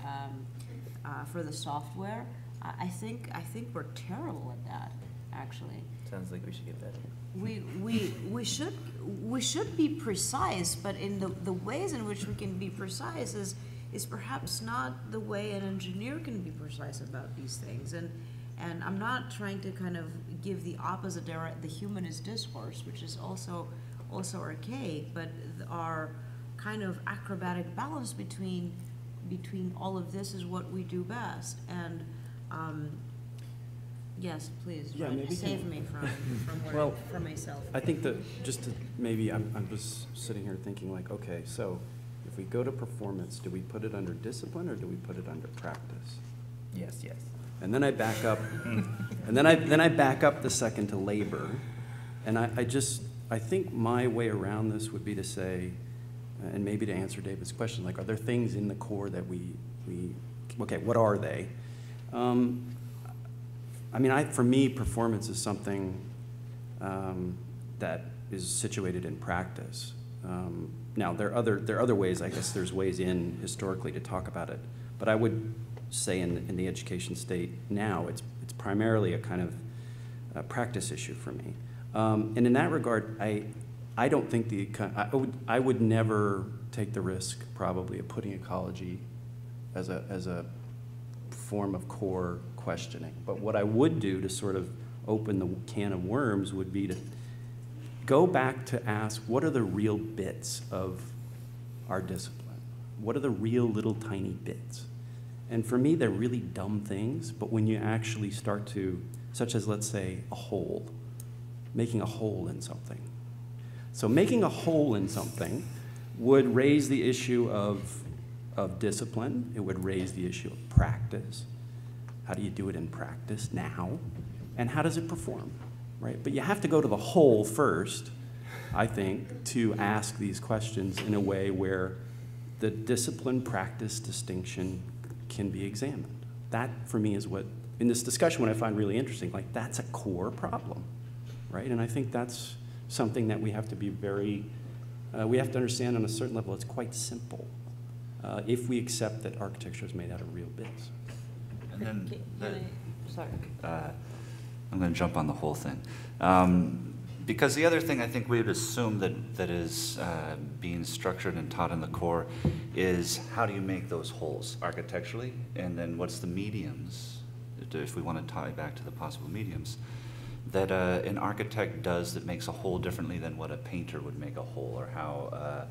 the software. I think we're terrible at that, actually. sounds like we should get better. We should be precise, but in the ways in which we can be precise is perhaps not the way an engineer can be precise about these things. And I'm not trying to kind of give the opposite the humanist discourse, which is also archaic, but our kind of acrobatic balance between all of this is what we do best. And yes, please, Yeah, maybe save me from myself. I think that just to maybe, I'm just sitting here thinking like, okay, so if we go to performance, do we put it under discipline or do we put it under practice? Yes, yes. And then I back up, and then I back up the second to labor, and I think my way around this would be to say, and maybe to answer David's question, like, are there things in the core that we okay, what are they? I mean, for me, performance is something that is situated in practice. Now, there are other ways, I guess there's ways in historically to talk about it, but I would say in the education state now, it's primarily a kind of practice issue for me. And in that regard, I don't think I would never take the risk probably of putting ecology as a form of core questioning. But what I would do to sort of open the can of worms would be to go back to ask, what are the real bits of our discipline? What are the real little tiny bits? And for me, they're really dumb things, but when you actually start to, such as, let's say, a hole, making a hole in something. So making a hole in something would raise the issue of discipline. It would raise the issue of practice. How do you do it in practice now? And how does it perform? right? But you have to go to the whole first, I think, to ask these questions in a way where the discipline-practice distinction can be examined. That, for me, is what, in this discussion, what I find really interesting, like, that's a core problem, right? And I think that's something that we have to be very, we have to understand on a certain level. It's quite simple if we accept that architecture is made out of real bits. And then, Sorry. I'm going to jump on the whole thing. Because the other thing I think we would assume that is being structured and taught in the core is how do you make those holes architecturally, and then what's the mediums, if we want to tie back to the possible mediums, that an architect does that makes a hole differently than what a painter would make a hole, or how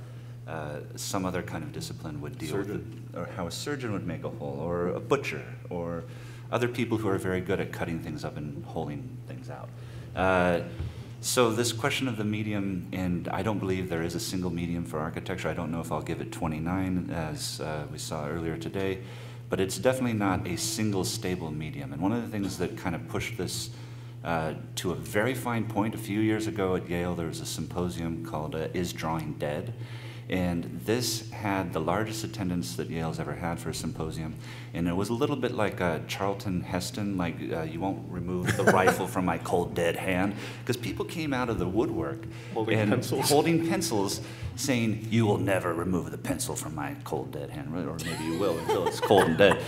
some other kind of discipline would deal with it, or how a surgeon would make a hole, or a butcher, or other people who are very good at cutting things up and holing things out. So this question of the medium, and I don't believe there is a single medium for architecture. I don't know if I'll give it 29, as we saw earlier today, but it's definitely not a single stable medium. And one of the things that kind of pushed this to a very fine point, a few years ago at Yale, there was a symposium called Is Drawing Dead? And this had the largest attendance that Yale's ever had for a symposium. And it was a little bit like Charlton Heston, like you won't remove the rifle from my cold dead hand. Because people came out of the woodwork holding pencils saying, you will never remove the pencil from my cold dead hand, or maybe you will until it's cold and dead.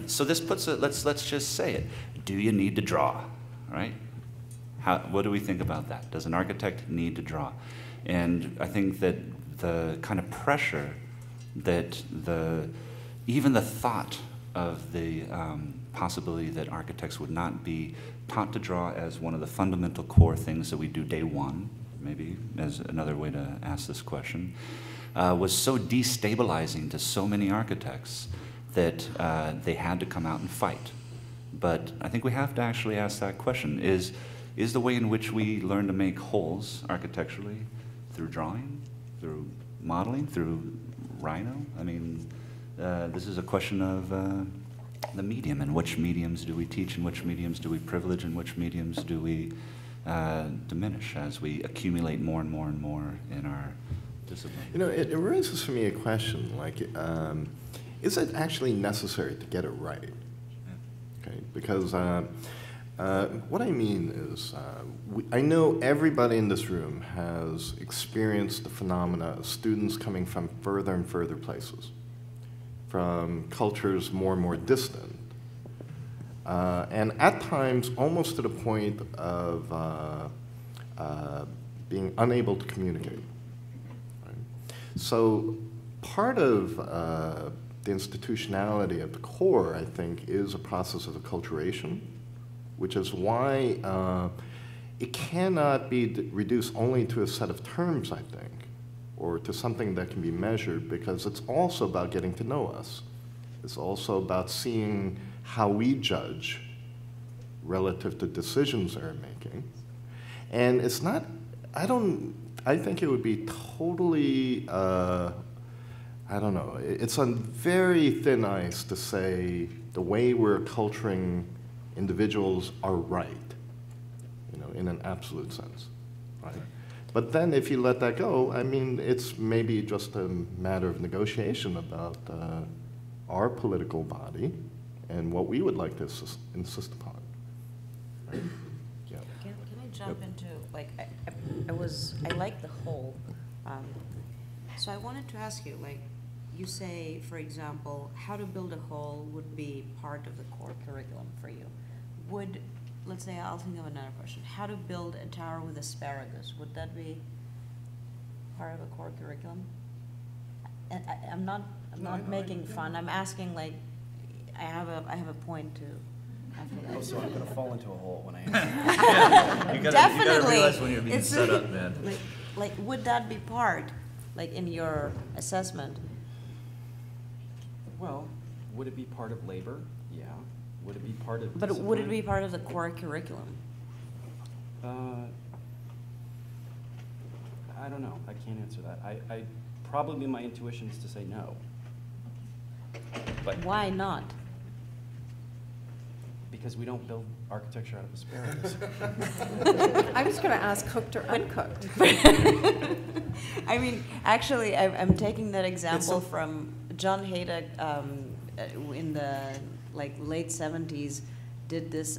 So this puts it, let's just say it. Do you need to draw, right? What do we think about that? Does an architect need to draw? And I think that the kind of pressure that even the thought of the possibility that architects would not be taught to draw as one of the fundamental core things that we do day one, maybe as another way to ask this question, was so destabilizing to so many architects that they had to come out and fight. But I think we have to actually ask that question. Is the way in which we learn to make holes architecturally through drawing, through modeling, through Rhino? I mean, this is a question of the medium, and which mediums do we teach, and which mediums do we privilege, and which mediums do we diminish as we accumulate more and more and more in our discipline. You know, it raises for me a question, like, is it actually necessary to get it right? Yeah. Okay, because what I mean is, I know everybody in this room has experienced the phenomena of students coming from further and further places, from cultures more and more distant, and at times almost to the point of being unable to communicate. Right? So part of the institutionality of the core, I think, is a process of acculturation, which is why it cannot be reduced only to a set of terms, I think, or to something that can be measured, because it's also about getting to know us. It's also about seeing how we judge relative to decisions they're making. And it's not, I think it would be totally, I don't know, it's on very thin ice to say the way we're culturing individuals are right, you know, in an absolute sense, right? But then if you let that go, I mean, it's maybe just a matter of negotiation about our political body and what we would like to insist upon. Right? Yeah. Can I jump into, like, I like the whole, so I wanted to ask you, like, you say, for example, how to build a whole would be part of the core curriculum for you. Let's say, I'll think of another question. How to build a tower with asparagus, would that be part of a core curriculum? And I'm not making fun, I'm asking, like, I have a point to, after that. Oh, so I'm gonna fall into a hole when I answer. You gotta realize when you're being set up, man. Like, would that be part, like, in your assessment? Well, would it be part of labor? Yeah. Would it be part of But discipline? would it be part of the core curriculum? I don't know. I can't answer that. I probably my intuition is to say no. But Why not? because we don't build architecture out of asparagus. I was going to ask cooked or uncooked. I mean, actually, I'm taking that example from John Haydock in the late 70s, did this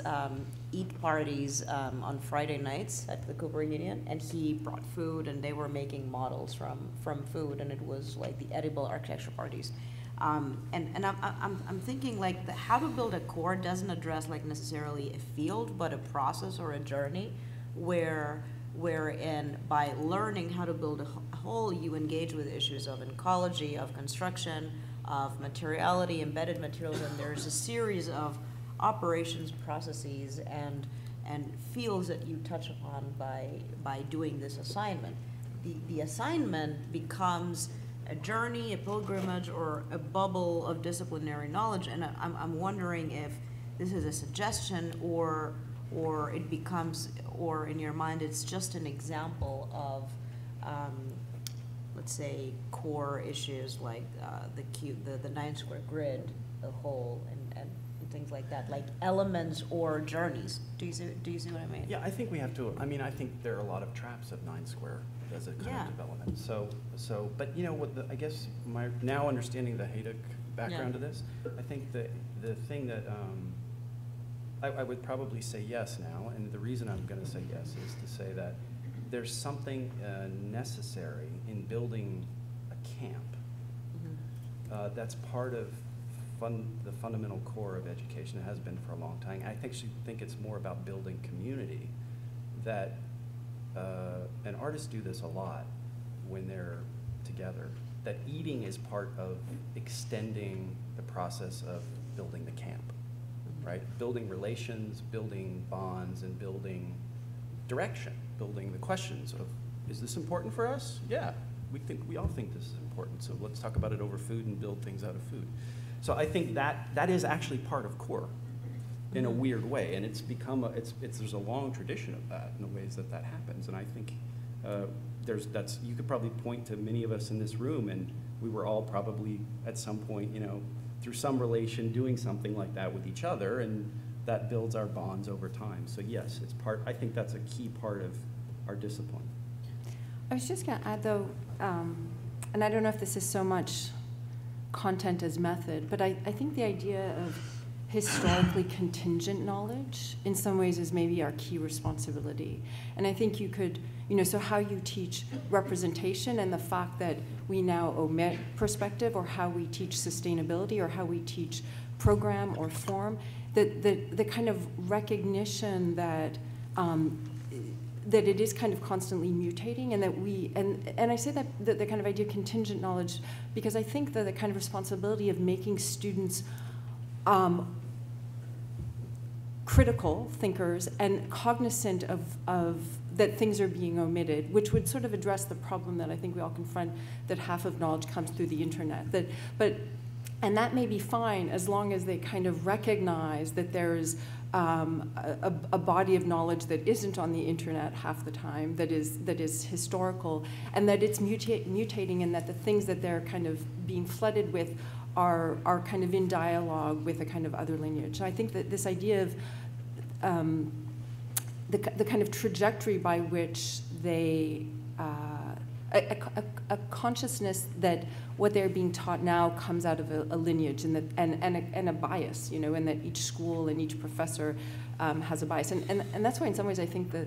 eat parties on Friday nights at the Cooper Union, and he brought food, and they were making models from food, and it was like the edible architecture parties. And I'm thinking how to build a core doesn't address necessarily a field, but a process or a journey wherein by learning how to build a whole, you engage with issues of ecology, of construction, of materiality, embedded materials, and there's a series of operations, processes, and fields that you touch upon by doing this assignment. The assignment becomes a journey, a pilgrimage, or a bubble of disciplinary knowledge, and I'm wondering if this is a suggestion or it becomes, or in your mind it's just an example of let's say core issues like the 9-square grid, the whole, and things like that, like elements or journeys. Do you see what I mean? Yeah, I think we have to. I mean, I think there are a lot of traps of 9-square as a kind of development. So, but you know what? I guess my now understanding the Haydock background to this, I think the thing that I would probably say yes now, and the reason I'm going to say yes is to say that there's something necessary in building a camp. That's part of the fundamental core of education. It has been for a long time. I think it's more about building community. That and artists do this a lot when they're together. That eating is part of extending the process of building the camp, right? Building relations, building bonds, and building direction. Building the questions of, is this important for us? Yeah, we all think this is important. So let's talk about it over food and build things out of food. So I think that is actually part of core in a weird way, and it's become there's a long tradition of that in the ways that happens, and I think you could probably point to many of us in this room, and we were all probably at some point, through some relation doing something like that with each other, and that builds our bonds over time. So yes, it's part. I think that's a key part of our discipline. I was just going to add though, and I don't know if this is so much content as method, but I think the idea of historically contingent knowledge in some ways is maybe our key responsibility. And I think you could, so how you teach representation and the fact that we now omit perspective, or how we teach sustainability, or how we teach program or form, the kind of recognition that that it is kind of constantly mutating, and that and I say that the kind of idea of contingent knowledge because I think that the kind of responsibility of making students critical thinkers and cognizant of that things are being omitted, which would sort of address the problem that I think we all confront, that half of knowledge comes through the internet. And that may be fine as long as they kind of recognize that there's a body of knowledge that isn't on the internet half the time, that is historical, and that it's mutating, and that the things that they're kind of being flooded with are kind of in dialogue with a kind of other lineage. And I think that this idea of the kind of trajectory by which they a consciousness that what they're being taught now comes out of a lineage and a bias, and that each school and each professor has a bias. And that's why in some ways I think the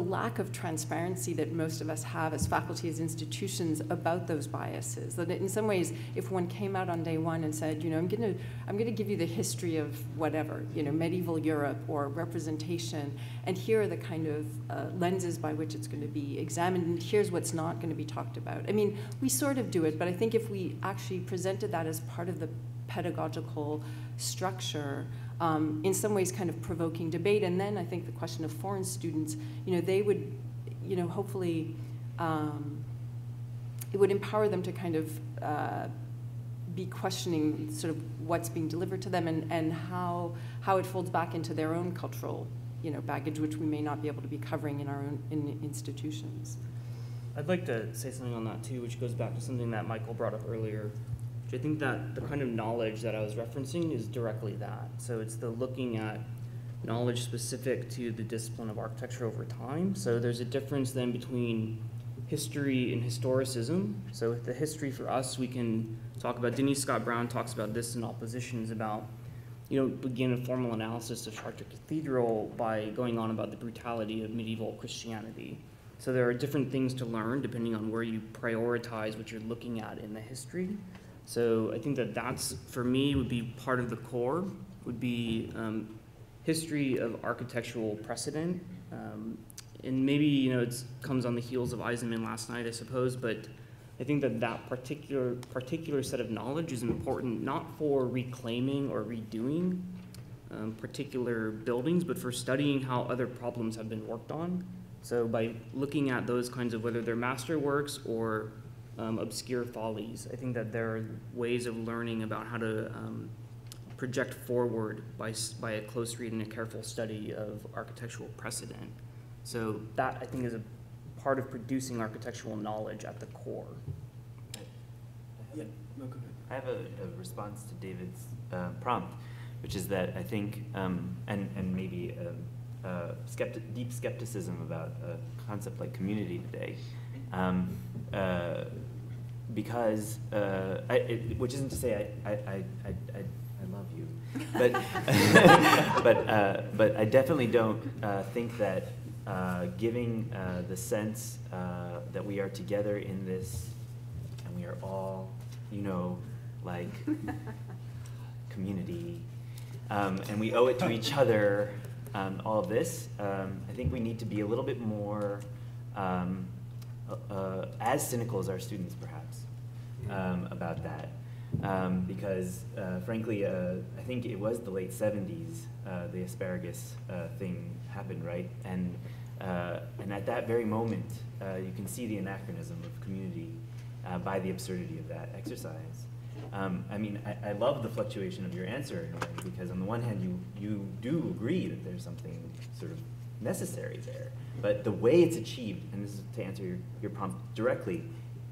lack of transparency that most of us have as faculty, as institutions, about those biases, that in some ways if one came out on day one and said, I'm going to give you the history of whatever, medieval Europe or representation, and here are the kind of lenses by which it's going to be examined, and here's what's not going to be talked about. I mean, we sort of do it, but I think if we actually presented that as part of the pedagogical structure, in some ways kind of provoking debate. And then I think the question of foreign students, they would, hopefully, it would empower them to kind of be questioning sort of what's being delivered to them, and how it folds back into their own cultural, baggage, which we may not be able to be covering in our own institutions. I'd like to say something on that too, which goes back to something that Michael brought up earlier, I think that the kind of knowledge that I was referencing is directly that. So it's the looking at knowledge specific to the discipline of architecture over time. So there's a difference then between history and historicism. So with the history for us, we can talk about, Denise Scott Brown talks about this in Oppositions about, you know, begin a formal analysis of Chartres Cathedral by going on about the brutality of medieval Christianity. So there are different things to learn depending on where you prioritize what you're looking at in the history. So I think that that's, for me, would be part of the core, would be history of architectural precedent. And maybe, you know, it comes on the heels of Eisenman last night, I suppose, but I think that that particular set of knowledge is important, not for reclaiming or redoing particular buildings, but for studying how other problems have been worked on. So by looking at those kinds of, whether they're masterworks or obscure follies, I think that there are ways of learning about how to project forward by a close read and a careful study of architectural precedent. So that, I think, is a part of producing architectural knowledge at the core. Yeah. No, go ahead. I have a response to David's prompt, which is that I think, and maybe deep skepticism about a concept like community today, because, which isn't to say I love you, but I definitely don't think that giving the sense that we are together in this, and we are all, you know, like community, and we owe it to each other, all of this. I think we need to be a little bit more as cynical as our students, perhaps, about that. Because frankly, I think it was the late 70s, the asparagus thing happened, right? And at that very moment, you can see the anachronism of community by the absurdity of that exercise. I mean, I love the fluctuation of your answer in a way, because on the one hand, you do agree that there's something sort of necessary there, but the way it's achieved, and this is to answer your prompt directly,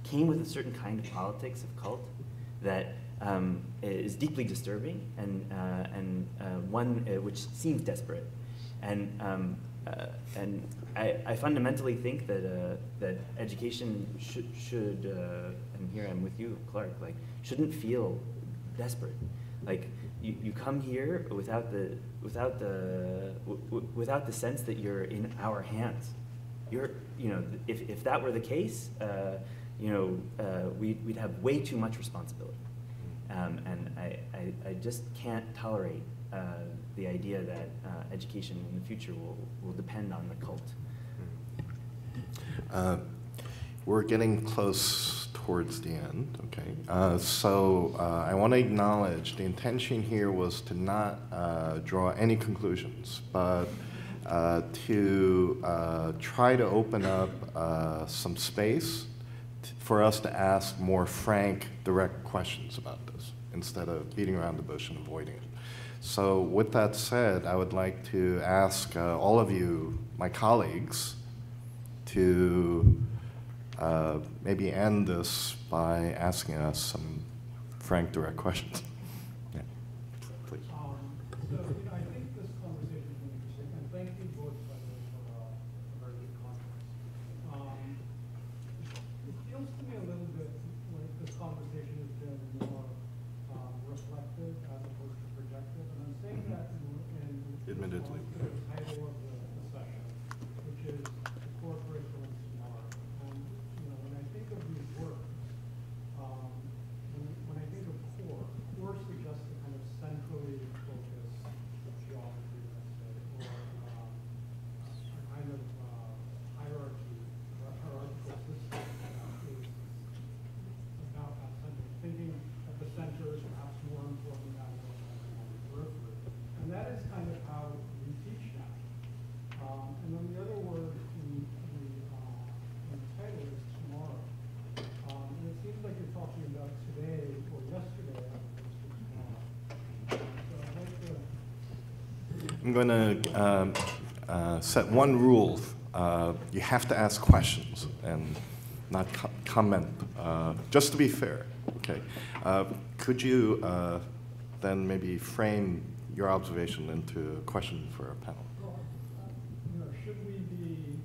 came with a certain kind of politics of cult that is deeply disturbing, and one which seems desperate. And I fundamentally think that that education should and here I'm with you, Clark, like shouldn't feel desperate. Like you come here without the sense that you're in our hands. You're, you know, if that were the case, you know, we'd have way too much responsibility. And I just can't tolerate the idea that education in the future will depend on the cult. We're getting close towards the end, okay? So I want to acknowledge the intention here was to not draw any conclusions, but to try to open up some space for us to ask more frank, direct questions about this instead of beating around the bush and avoiding it. So with that said, I would like to ask all of you, my colleagues, to maybe end this by asking us some frank, direct questions. Yeah, please. So, you know, I think this conversation is interesting, and thank you both, by the way, for a very good conference. It feels to me a little bit like this conversation has been more reflective as opposed to projective, and I'm saying that in Admittedly. response to the title of the session, which is the core curriculum tomorrow. And you know, when I think of these words, when I think of core suggests a kind of centrally focused geometry, let's say, or a kind of hierarchy or hierarchical system that is about that center. Thinking at the center is perhaps more important than on the periphery. And that is kind of how we teach now. And then the other word in the title is tomorrow. And it seems like you're talking about today or yesterday as opposed to tomorrow. So I'd like to... I'm going to set one rule. You have to ask questions and not comment, just to be fair. Okay. could you then maybe frame your observation into a question for our panel? Should we be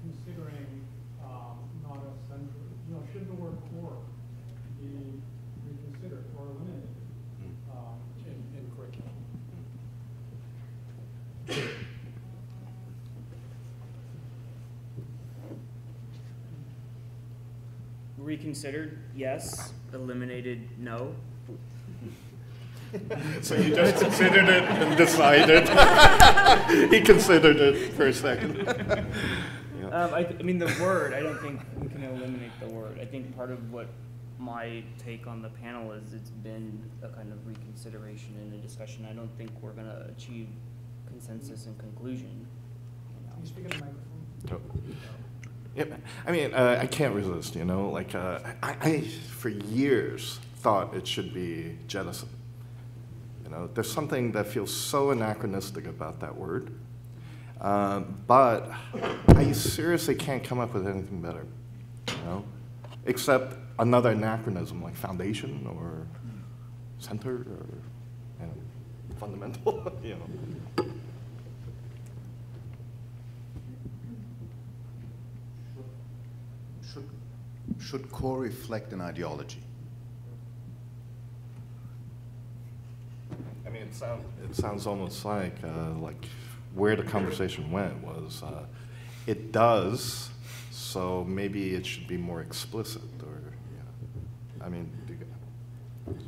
considering not a central, should the word core be reconsidered or eliminated in curriculum? Reconsidered, yes. Eliminated, no. So you just considered it and decided. He considered it for a second. Yeah. I mean, the word, I don't think we can eliminate the word. I think part of what my take on the panel is it's been a kind of reconsideration and a discussion. I don't think we're going to achieve consensus and conclusion. Can you speak in the microphone? Yep. I mean, I can't resist, like, I for years thought it should be jettison. There's something that feels so anachronistic about that word. But I seriously can't come up with anything better, except another anachronism like foundation or center or fundamental, Should core reflect an ideology? I mean, it sounds almost like where the conversation went was, it does, so maybe it should be more explicit, or, I mean,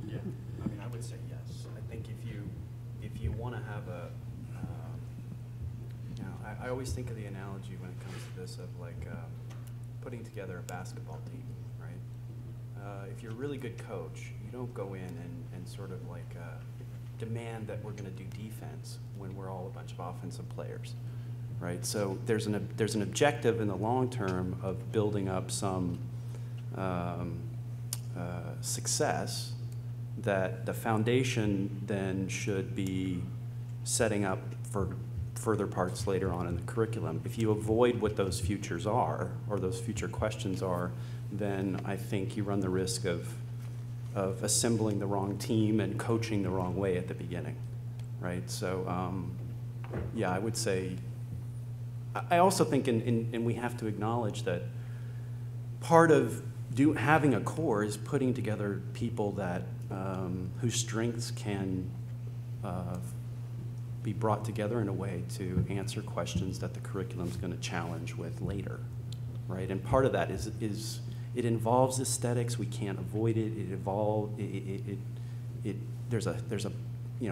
Yeah, I mean, I would say yes. I think if you want to have a, I always think of the analogy when it comes to this of like putting together a basketball team, right? If you're a really good coach, you don't go in and sort of like demand that we're going to do defense when we're all a bunch of offensive players, right? So there's an objective in the long term of building up some success that the foundation then should be setting up for further parts later on in the curriculum. If you avoid what those futures are, or those future questions are, then I think you run the risk of assembling the wrong team and coaching the wrong way at the beginning, right? So, yeah, I would say, I also think, and we have to acknowledge that part of having a core is putting together people that, whose strengths can be brought together in a way to answer questions that the curriculum's going to challenge with later, right? And part of that is it involves aesthetics. We can't avoid it. There's a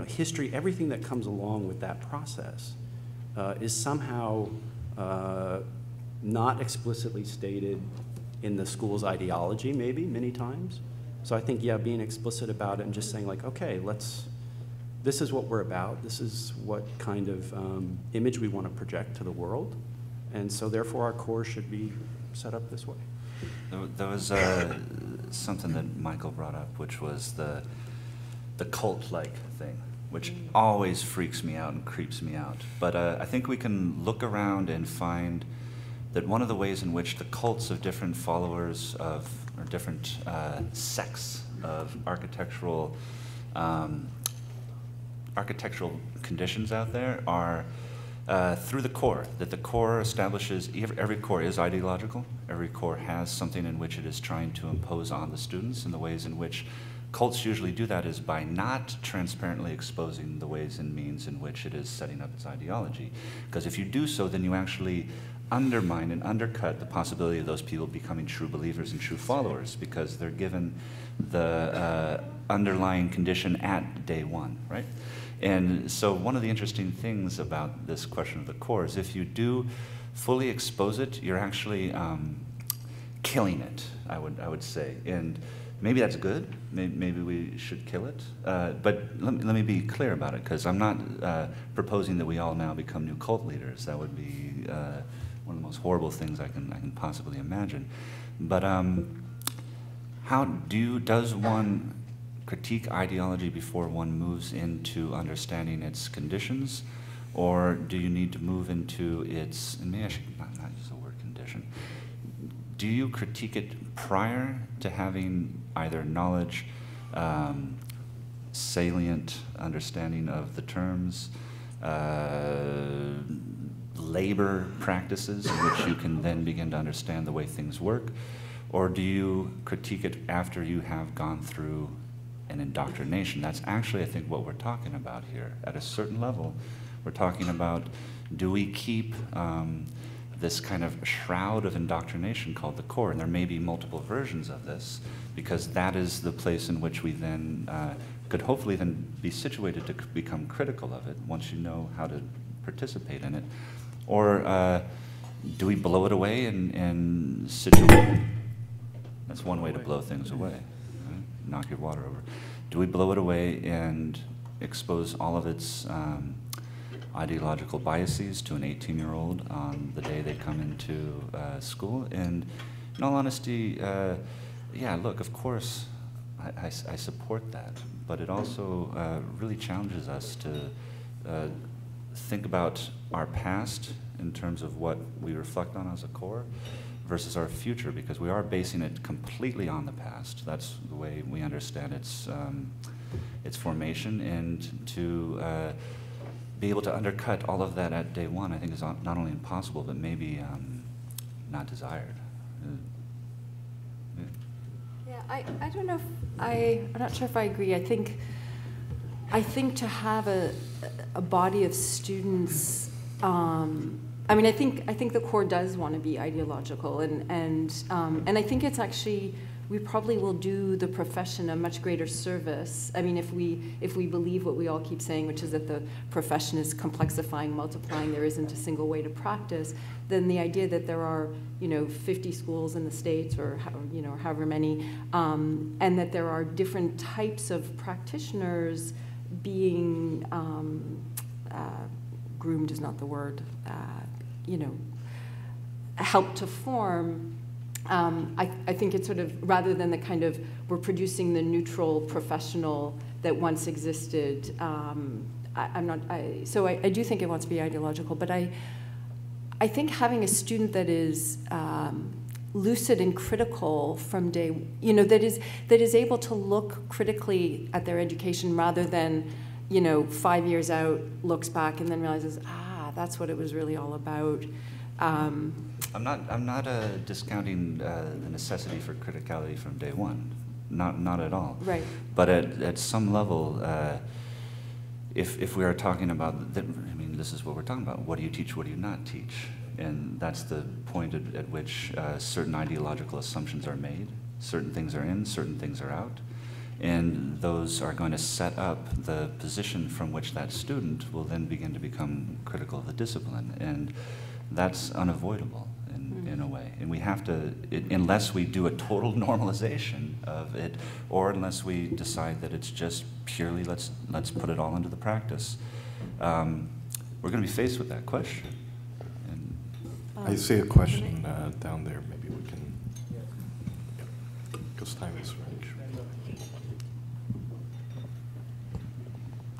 history. Everything that comes along with that process is somehow not explicitly stated in the school's ideology, maybe many times. So I think, yeah, being explicit about it and just saying like, okay, this is what we're about. This is what kind of image we want to project to the world, and so therefore our core should be set up this way. There was something that Michael brought up, which was the cult-like thing, which always freaks me out and creeps me out. But I think we can look around and find that one of the ways in which the cults of different followers of, or different sects of architectural conditions out there are through the core, that the core establishes, every core is ideological, every core has something in which it is trying to impose on the students, and the ways in which cults usually do that is by not transparently exposing the ways and means in which it is setting up its ideology. Because if you do so, then you actually undermine and undercut the possibility of those people becoming true believers and true followers, because they're given the underlying condition at day one, right? And so one of the interesting things about this question of the core is if you do fully expose it, you're actually killing it, I would say. And maybe that's good. Maybe we should kill it. But let me be clear about it, because I'm not proposing that we all now become new cult leaders. That would be one of the most horrible things I can possibly imagine. But does one critique ideology before one moves into understanding its conditions, or do you need to move into its, and maybe I should not use the word condition, do you critique it prior to having either knowledge salient understanding of the terms, labor practices in which you can then begin to understand the way things work? Or do you critique it after you have gone through an indoctrination? That's actually, I think, what we're talking about here. At a certain level, we're talking about, do we keep this kind of shroud of indoctrination called the core? And there may be multiple versions of this, because that is the place in which we then could hopefully then be situated to become critical of it once you know how to participate in it. Or do we blow it away and situate? That's one way to blow things away, right? Knock your water over. Do we blow it away and expose all of its ideological biases to an 18-year-old on the day they come into school? And in all honesty, yeah, look, of course, I support that, but it also really challenges us to think about our past in terms of what we reflect on as a core versus our future, because we are basing it completely on the past. That's the way we understand its formation, and to be able to undercut all of that at day one, I think is not only impossible, but maybe not desired. Yeah, I don't know if I'm not sure if I agree. I think to have a body of students, I mean, I think the core does want to be ideological, and I think it's actually, we probably will do the profession a much greater service. I mean, if we believe what we all keep saying, which is that the profession is complexifying, multiplying, there isn't a single way to practice, then the idea that there are, 50 schools in the States, or however many, and that there are different types of practitioners being groomed is not the word, helped to form. I think it's sort of, rather than the kind of, we're producing the neutral professional that once existed, so I do think it wants to be ideological, but I think having a student that is lucid and critical from day, that is able to look critically at their education rather than, 5 years out, looks back and then realizes, that's what it was really all about. I'm not discounting the necessity for criticality from day one, not at all. Right. But at some level, if we are talking about, this is what we're talking about. What do you teach? What do you not teach? And that's the point at which certain ideological assumptions are made. Certain things are in, certain things are out. And those are going to set up the position from which that student will then begin to become critical of the discipline. And that's unavoidable in a way. And we have to, unless we do a total normalization of it, or unless we decide that it's just purely, let's put it all into the practice, we're going to be faced with that question. And I see a question down there. Maybe we can, because time is running short.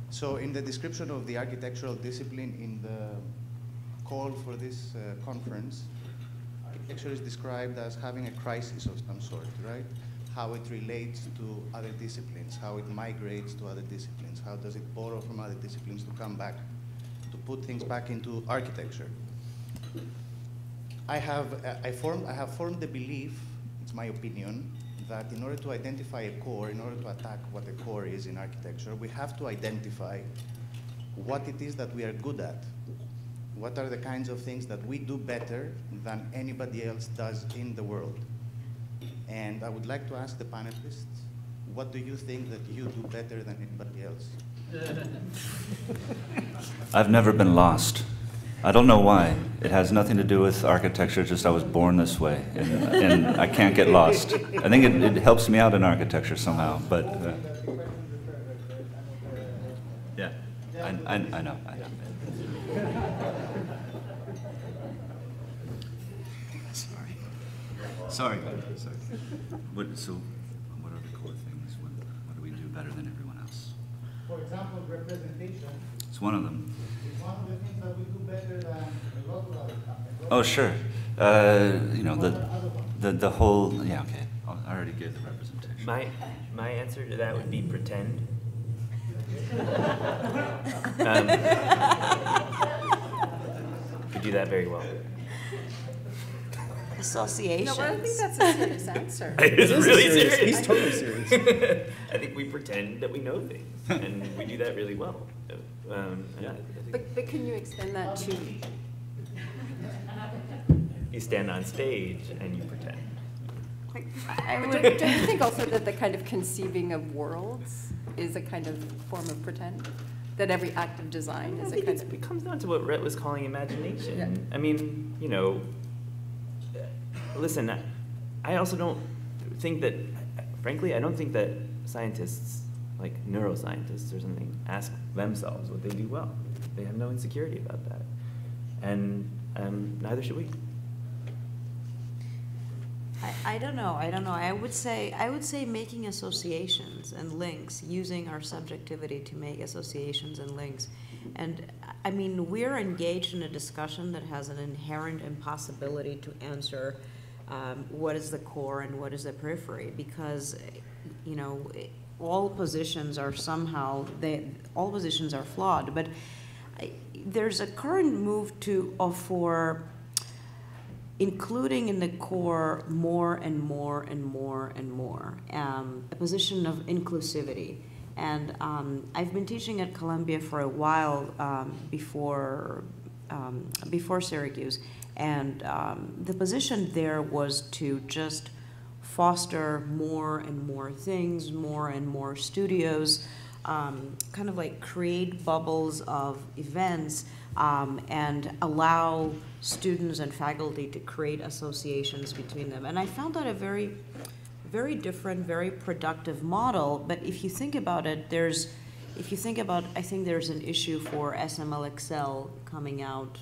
So in the description of the architectural discipline in the call for this conference, architecture is described as having a crisis of some sort, right? How it relates to other disciplines, how it migrates to other disciplines, how does it borrow from other disciplines to come back, to put things back into architecture. I have formed the belief, it's my opinion, that in order to identify a core, in order to attack what a core is in architecture, we have to identify what it is that we are good at. What are the kinds of things that we do better than anybody else does in the world? And I would like to ask the panelists, what do you think that you do better than anybody else? I've never been lost. I don't know why. It has nothing to do with architecture, just I was born this way, and I can't get lost. I think it helps me out in architecture somehow, but yeah, I know. Sorry. So what are the core things? What do we do better than everyone else? For example, representation. It's one of them. It's one of the things that we do better than a lot of other stuff. Oh, sure. The whole, yeah, okay. I already gave the representation. My answer to that would be pretend. We do that very well. Associations. No, but I think that's a serious answer. It is really serious. He's totally serious. I think we pretend that we know things, and we do that really well. And I think But can you extend that to, you stand on stage and you pretend. don't you think also that the kind of conceiving of worlds is a kind of form of pretend? That every act of design I is a think kind of. it comes down to what Rhett was calling imagination. Yeah. I mean, you know, listen, I also don't think that, frankly, I don't think that scientists, like neuroscientists or something, ask themselves what they do well. They have no insecurity about that. And neither should we. I don't know. I would say making associations and links, using our subjectivity to make associations and links. And I mean, we're engaged in a discussion that has an inherent impossibility to answer what is the core and what is the periphery, because, you know, all positions are somehow, all positions are flawed. But there's a current move for including in the core more and more and more and more, a position of inclusivity. And I've been teaching at Columbia for a while before Syracuse, and the position there was to just foster more and more things, more and more studios, kind of like create bubbles of events, and allow students and faculty to create associations between them. And I found that a very, very different, very productive model. But if you think about it, I think there's an issue for SMLXL coming out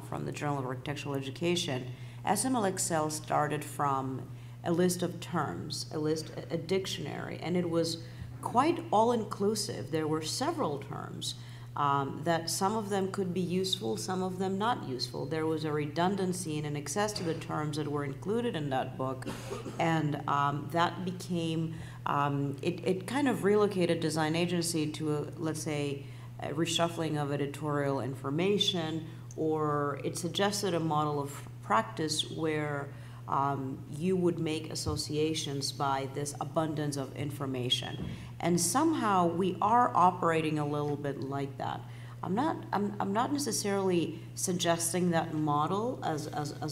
from the Journal of Architectural Education. SMLXL started from a list of terms, a dictionary, and it was quite all-inclusive. There were several terms that some of them could be useful, some of them not useful. There was a redundancy and an excess to the terms that were included in that book, and that became, it kind of relocated design agency to, let's say, a reshuffling of editorial information, or it suggested a model of practice where you would make associations by this abundance of information. And somehow we are operating a little bit like that. I'm not necessarily suggesting that model as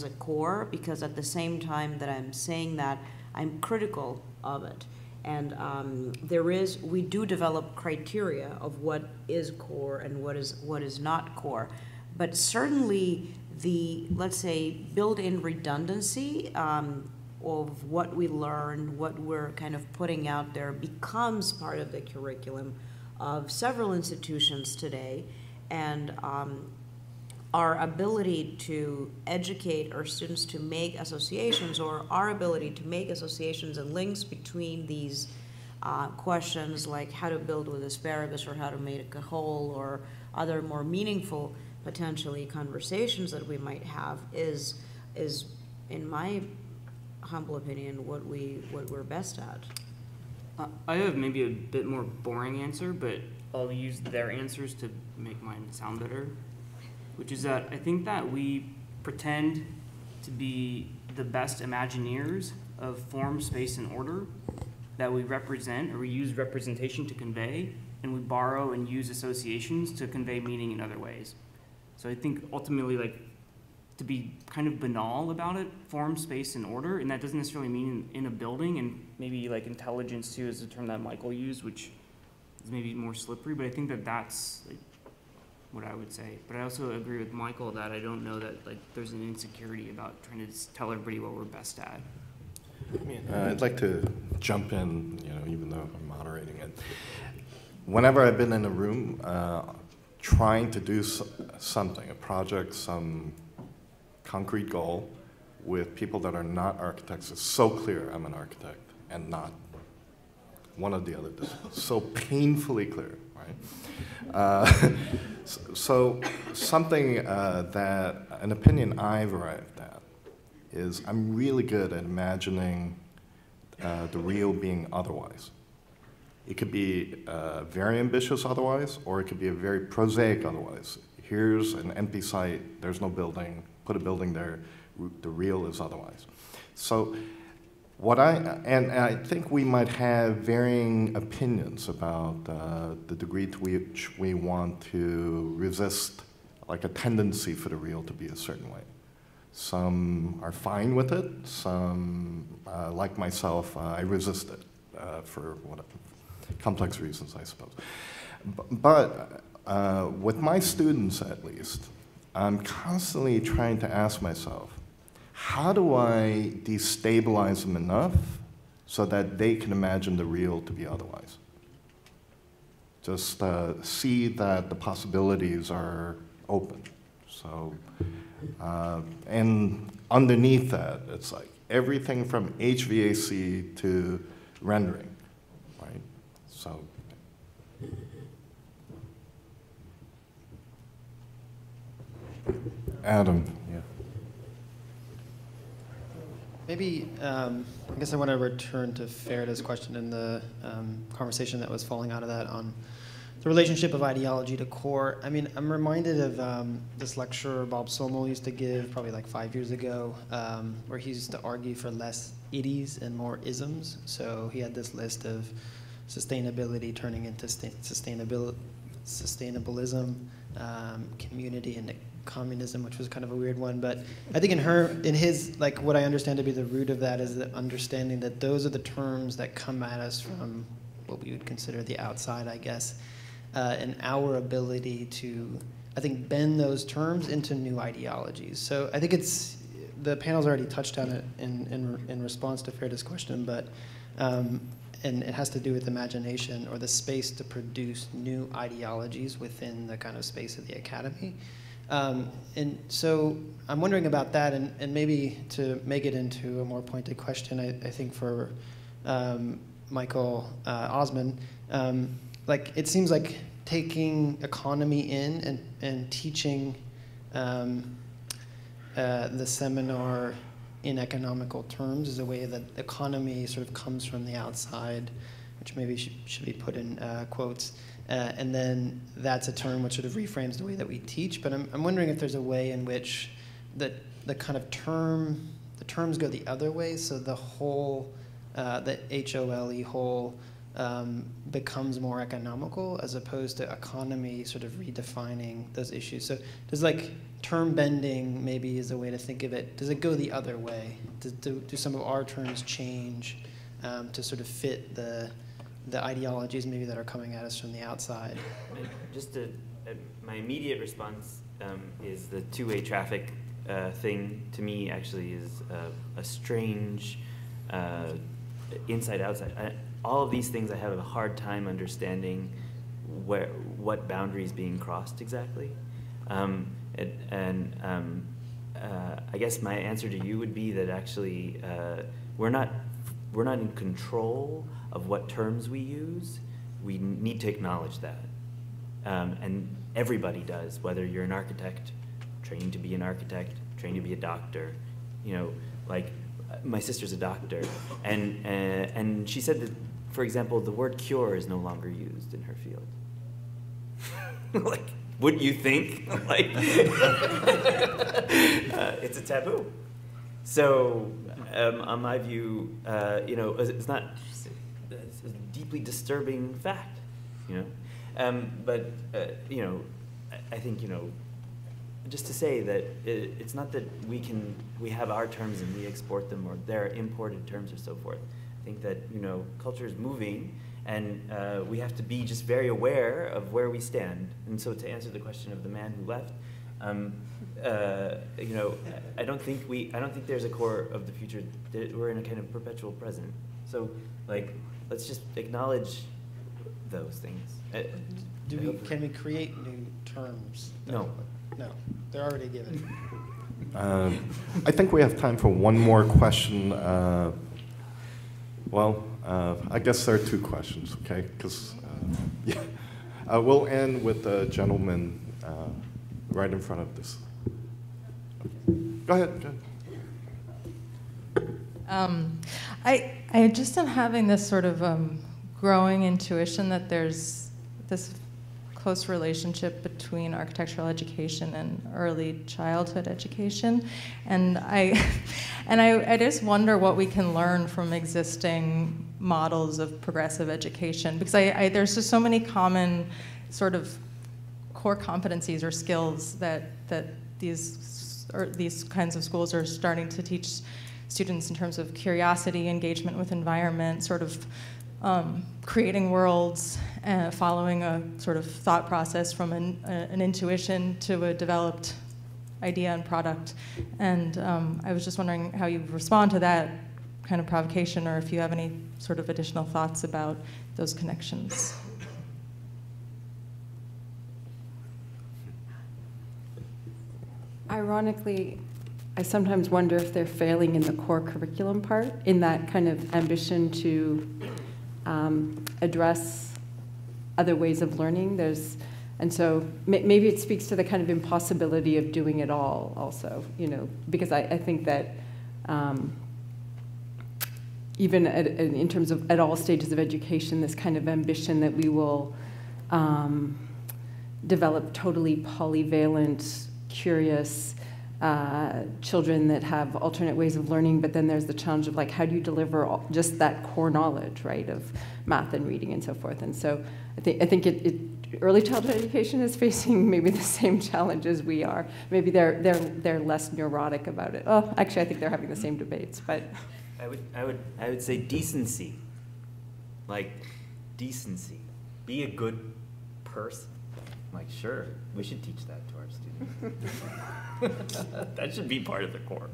a core, because at the same time that I'm saying that, I'm critical of it. And we do develop criteria of what is core and what is not core. But certainly the, let's say, built-in redundancy of what we learn, what we're kind of putting out there, becomes part of the curriculum of several institutions today. And our ability to educate our students to make associations, or our ability to make associations and links between these questions, like how to build with asparagus or how to make a whole, or other more meaningful potentially conversations that we might have, is in my humble opinion what we're best at. I have maybe a bit more boring answer, but I'll use their answers to make mine sound better, which is that I think that we pretend to be the best imagineers of form, space, and order, that we represent, or we use representation to convey, and we borrow and use associations to convey meaning in other ways. So I think ultimately, like, to be kind of banal about it, form, space, and order, and that doesn't necessarily mean in a building, and maybe like intelligence too is the term that Michael used, which is maybe more slippery, but I think that that's like what I would say. But I also agree with Michael that I don't know that like there's an insecurity about trying to tell everybody what we're best at. I'd like to jump in, even though I'm moderating it. Whenever I've been in a room trying to do something, a project, some concrete goal, with people that are not architects, it's so clear I'm an architect and not one of the other disciplines. So painfully clear, right? So something an opinion I've arrived at is I'm really good at imagining the real being otherwise. It could be very ambitious otherwise, or it could be a very prosaic otherwise. Here's an empty site, there's no building, put a building there, the real is otherwise. So I think we might have varying opinions about the degree to which we want to resist like a tendency for the real to be a certain way. Some are fine with it, some, like myself, I resist it for complex reasons, I suppose. But with my students, at least, I'm constantly trying to ask myself, how do I destabilize them enough so that they can imagine the real to be otherwise? Just see that the possibilities are open. So, and underneath that, it's like everything from HVAC to rendering, right? So. Adam, yeah. Maybe, I guess I want to return to Farida's question and the conversation that was falling out of that on the relationship of ideology to core. I mean, I'm reminded of this lecture Bob Somel used to give probably like 5 years ago, where he used to argue for less ities and more isms. So he had this list of sustainability turning into sustainabilism, community and communism, which was kind of a weird one, but I think in his, like what I understand to be the root of that is the understanding that those are the terms that come at us from what we would consider the outside, I guess, and our ability to, I think, bend those terms into new ideologies. So I think it's, the panel's already touched on it in response to Farida's question, but, and it has to do with imagination or the space to produce new ideologies within the kind of space of the academy. And so I'm wondering about that, and maybe to make it into a more pointed question, I think for Michael Osman, like it seems like taking economy in and teaching the seminar in economical terms is a way that economy sort of comes from the outside, which maybe should be put in quotes. And then that's a term which sort of reframes the way that we teach. But I'm wondering if there's a way in which the kind of the terms go the other way, so the whole, the HOLE whole becomes more economical as opposed to economy sort of redefining those issues. So does like term bending maybe is a way to think of it, does it go the other way? Do some of our terms change to sort of fit the ideologies maybe that are coming at us from the outside? Just my immediate response is the two-way traffic thing to me actually is a strange inside-outside. All of these things I have a hard time understanding what boundaries being crossed exactly. I guess my answer to you would be that actually we're not in control of what terms we use. We need to acknowledge that. And everybody does, whether you're an architect, trained to be an architect, trained to be a doctor, you know, like my sister's a doctor, and she said that, for example, the word cure is no longer used in her field. Like, wouldn't you think? Like, it's a taboo. So, on my view, you know, it's not. It's a deeply disturbing fact, you know. But you know, I think, you know, just to say that it's not that we have our terms and we export them, or they're imported terms or so forth. I think that, you know, culture is moving, and we have to be just very aware of where we stand. And so, to answer the question of the man who left, you know, I don't think there's a core of the future. We're in a kind of perpetual present. So, like, let's just acknowledge those things. Can we create new terms? No. No, they're already given. I think we have time for one more question. I guess there are two questions, okay? Because yeah, we'll end with the gentleman right in front of this. Go ahead. I just am having this sort of growing intuition that there's this close relationship between architectural education and early childhood education, and I just wonder what we can learn from existing models of progressive education, because there's just so many common sort of core competencies or skills that these kinds of schools are starting to teach students in terms of curiosity, engagement with environment, sort of creating worlds, following a sort of thought process from an intuition to a developed idea and product. And I was just wondering how you respond to that kind of provocation, or if you have any sort of additional thoughts about those connections. Ironically, I sometimes wonder if they're failing in the core curriculum part, in that kind of ambition to address other ways of learning. And so maybe it speaks to the kind of impossibility of doing it all also, because I think that even in terms of at all stages of education, this kind of ambition that we will develop totally polyvalent, curious children that have alternate ways of learning, but then there's the challenge of like, how do you deliver just that core knowledge, right, of math and reading and so forth. And so I think early childhood education is facing maybe the same challenges we are. Maybe they're less neurotic about it. Oh, actually, I think they're having the same debates, but. I would say decency. Like, decency. Be a good person. Like, sure, we should teach that to our students. That should be part of the core.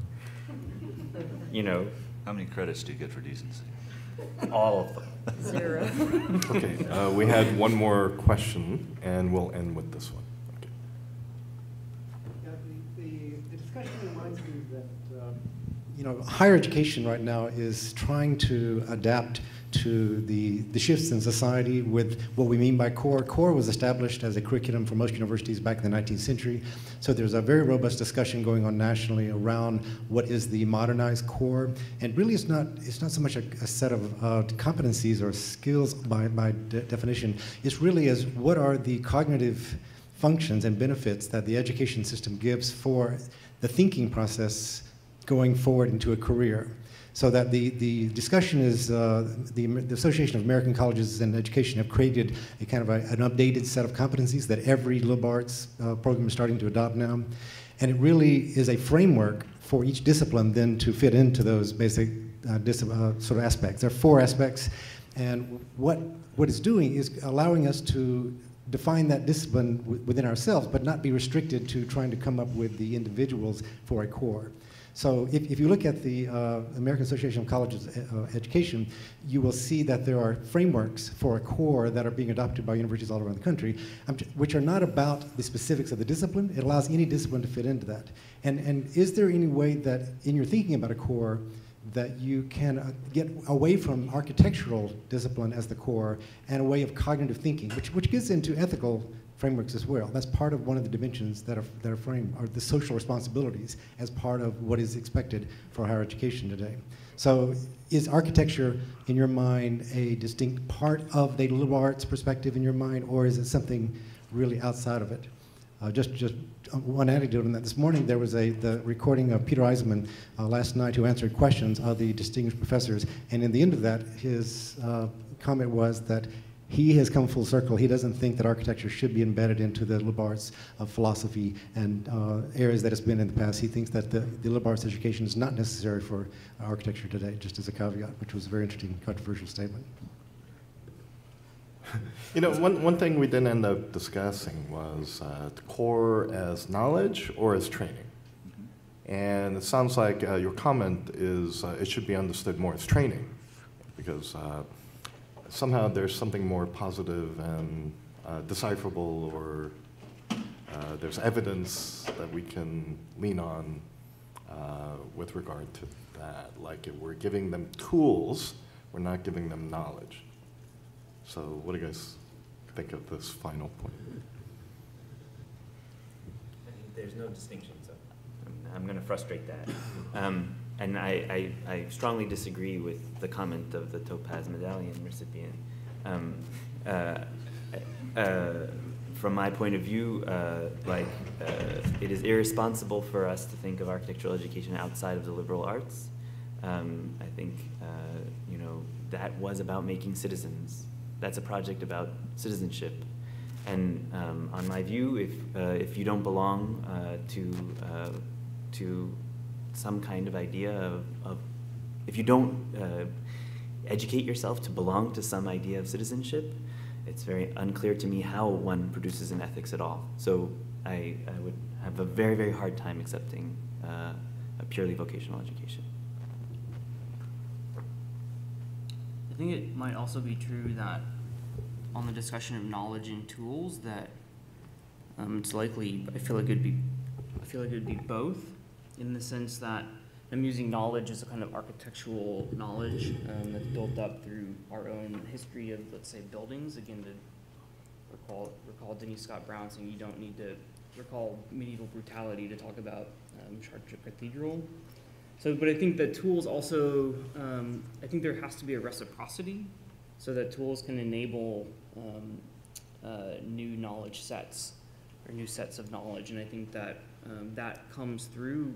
How many credits do you get for decency? All of them. 0. Okay, we had one more question, and we'll end with this one. Okay. Yeah, the discussion reminds me that higher education right now is trying to adapt to the shifts in society with what we mean by core. Core was established as a curriculum for most universities back in the 19th century. So there's a very robust discussion going on nationally around what is the modernized core. And really it's not so much a set of competencies or skills by definition. It's really as what are the cognitive functions and benefits that the education system gives for the thinking process going forward into a career. So that the discussion is, the Association of American Colleges and Education have created a kind of an updated set of competencies that every liberal arts program is starting to adopt now. And it really is a framework for each discipline then to fit into those basic sort of aspects. There are 4 aspects, and what it's doing is allowing us to define that discipline within ourselves, but not be restricted to trying to come up with the individuals for a core. So if you look at the American Association of Colleges Education, you will see that there are frameworks for a core that are being adopted by universities all around the country, which are not about the specifics of the discipline. It allows any discipline to fit into that. And is there any way that, in your thinking about a core, that you can get away from architectural discipline as the core and a way of cognitive thinking, which gets into ethical frameworks as well? That's part of one of the dimensions that are framed, are the social responsibilities as part of what is expected for higher education today. So is architecture, in your mind, a distinct part of the liberal arts perspective in your mind, or is it something really outside of it? Just one anecdote on that. This morning there was the recording of Peter Eisenman last night, who answered questions of the distinguished professors, and in the end of that, his comment was that he has come full circle. He doesn't think that architecture should be embedded into the liberal arts of philosophy and areas that it's been in the past. He thinks that the liberal arts education is not necessary for architecture today, just as a caveat, which was a very interesting, controversial statement. One thing we didn't end up discussing was the core as knowledge or as training. And it sounds like your comment is it should be understood more as training, because somehow there's something more positive and decipherable, or there's evidence that we can lean on with regard to that. Like, if we're giving them tools, we're not giving them knowledge. So what do you guys think of this final point? I think there's no distinction, so I'm going to frustrate that. and I strongly disagree with the comment of the Topaz Medallion recipient. From my point of view, it is irresponsible for us to think of architectural education outside of the liberal arts. I think, that was about making citizens. That's a project about citizenship. And on my view, if you don't belong to some kind of idea of if you don't educate yourself to belong to some idea of citizenship, it's very unclear to me how one produces an ethics at all. So I would have a very, very hard time accepting a purely vocational education. I think it might also be true that on the discussion of knowledge and tools that it's likely, I feel like it'd be both, in the sense that I'm using knowledge as a kind of architectural knowledge that's built up through our own history of, let's say, buildings. Again, to recall Denise Scott Brown saying you don't need to recall medieval brutality to talk about Chartres Cathedral. So, but I think that tools also, I think there has to be a reciprocity so that tools can enable new knowledge sets or new sets of knowledge. And I think that that comes through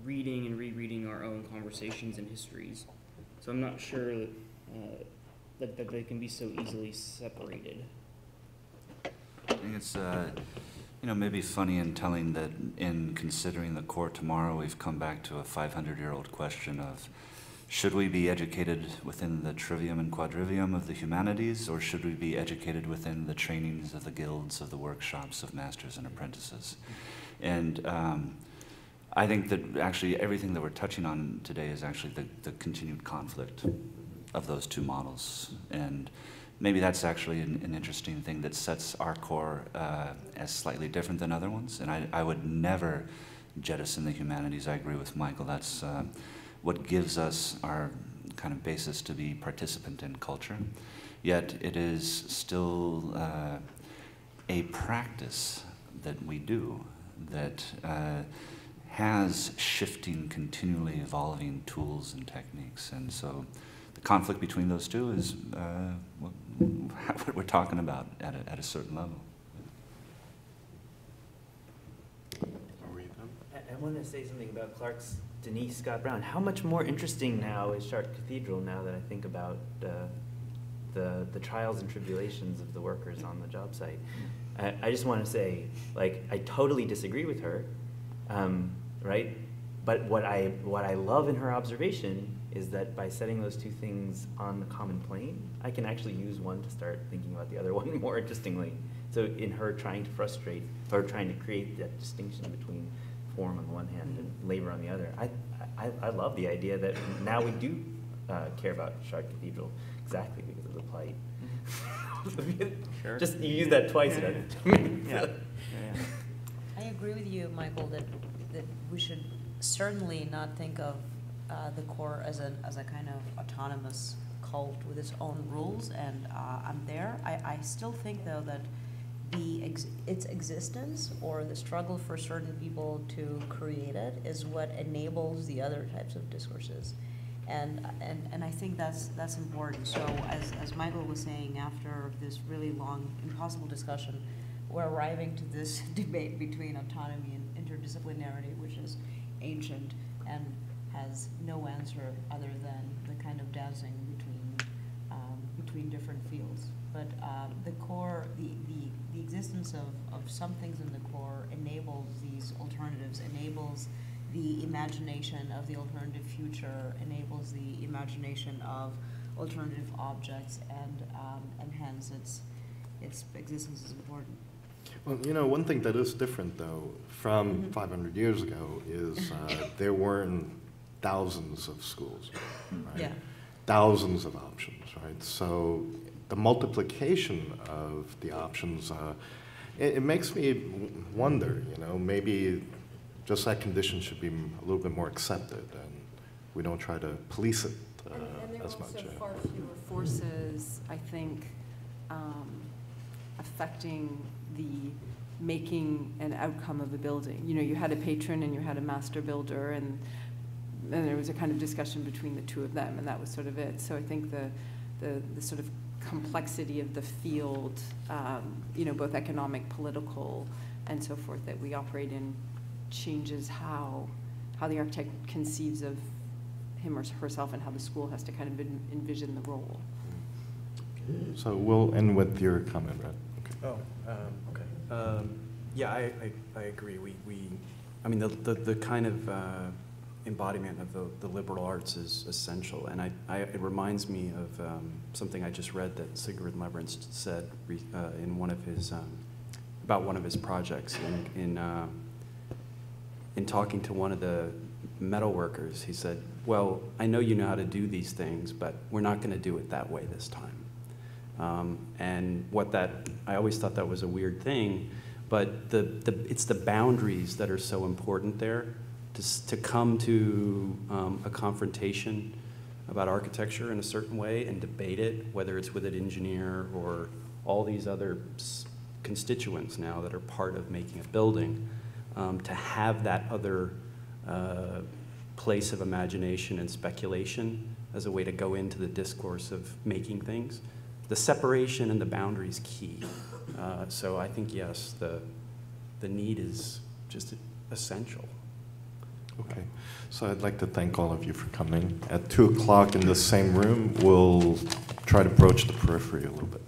reading and rereading our own conversations and histories. So I'm not sure that they can be so easily separated. I think it's maybe funny and telling that in considering the core tomorrow, we've come back to a 500-year-old question of, should we be educated within the trivium and quadrivium of the humanities, or should we be educated within the trainings of the guilds, of the workshops of masters and apprentices? And I think that actually everything that we're touching on today is actually the continued conflict of those two models. And maybe that's actually an interesting thing that sets our core as slightly different than other ones. And I would never jettison the humanities. I agree with Michael. That's what gives us our kind of basis to be participant in culture. Yet it is still a practice that we do that has shifting, continually evolving tools and techniques. And so the conflict between those two is what we're talking about at a certain level. Are we done? I want to say something about Clark's Denise Scott Brown. How much more interesting now is Chartres Cathedral now that I think about the trials and tribulations of the workers on the job site. I just want to say, I totally disagree with her, right? But what I love in her observation is that by setting those two things on the common plane, I can actually use one to start thinking about the other one more interestingly. So in her trying to frustrate, or trying to create that distinction between form on the one hand and labor on the other, I love the idea that now we do care about Chartres Cathedral exactly because of the plight. Sure. Just you use that twice. Yeah. I agree with you, Michael, that we should certainly not think of the core as a kind of autonomous cult with its own rules, and I'm there. I still think, though, that its existence or the struggle for certain people to create it is what enables the other types of discourses. And I think that's important. So as Michael was saying, after this really long, impossible discussion, we're arriving to this debate between autonomy and interdisciplinarity, which is ancient and has no answer other than the kind of dancing between different fields. But the core, the existence of some things in the core enables these alternatives, enables the imagination of the alternative future, enables the imagination of alternative objects, and hence its existence is important. Well, one thing that is different, though, from 500 years ago is there weren't thousands of schools, right? Yeah. Thousands of options, right? So the multiplication of the options, it makes me wonder, maybe just that condition should be a little bit more accepted, and we don't try to police it and there as are much. also far fewer forces, I think, affecting the making an outcome of a building. You know, you had a patron and you had a master builder, and there was a kind of discussion between the two of them, and that was sort of it. So I think the sort of complexity of the field, you know, both economic, political, and so forth, that we operate in changes how the architect conceives of him or herself, and how the school has to kind of envision the role. So we'll end with your comment, Rhett. Okay. Oh, okay. Yeah, I agree. I mean, the kind of embodiment of the liberal arts is essential, and it reminds me of something I just read that Sigurd Leverance said in one of his about one of his projects in talking to one of the metal workers. He said, "Well, I know you know how to do these things, but we're not going to do it that way this time." And I always thought that was a weird thing, but it's the boundaries that are so important there, to come to a confrontation about architecture in a certain way and debate it, whether it's with an engineer or all these other constituents now that are part of making a building, to have that other place of imagination and speculation as a way to go into the discourse of making things. The separation and the boundary is key. So I think, yes, the need is just essential. Okay, so I'd like to thank all of you for coming. At 2 o'clock in the same room, we'll try to broach the periphery a little bit.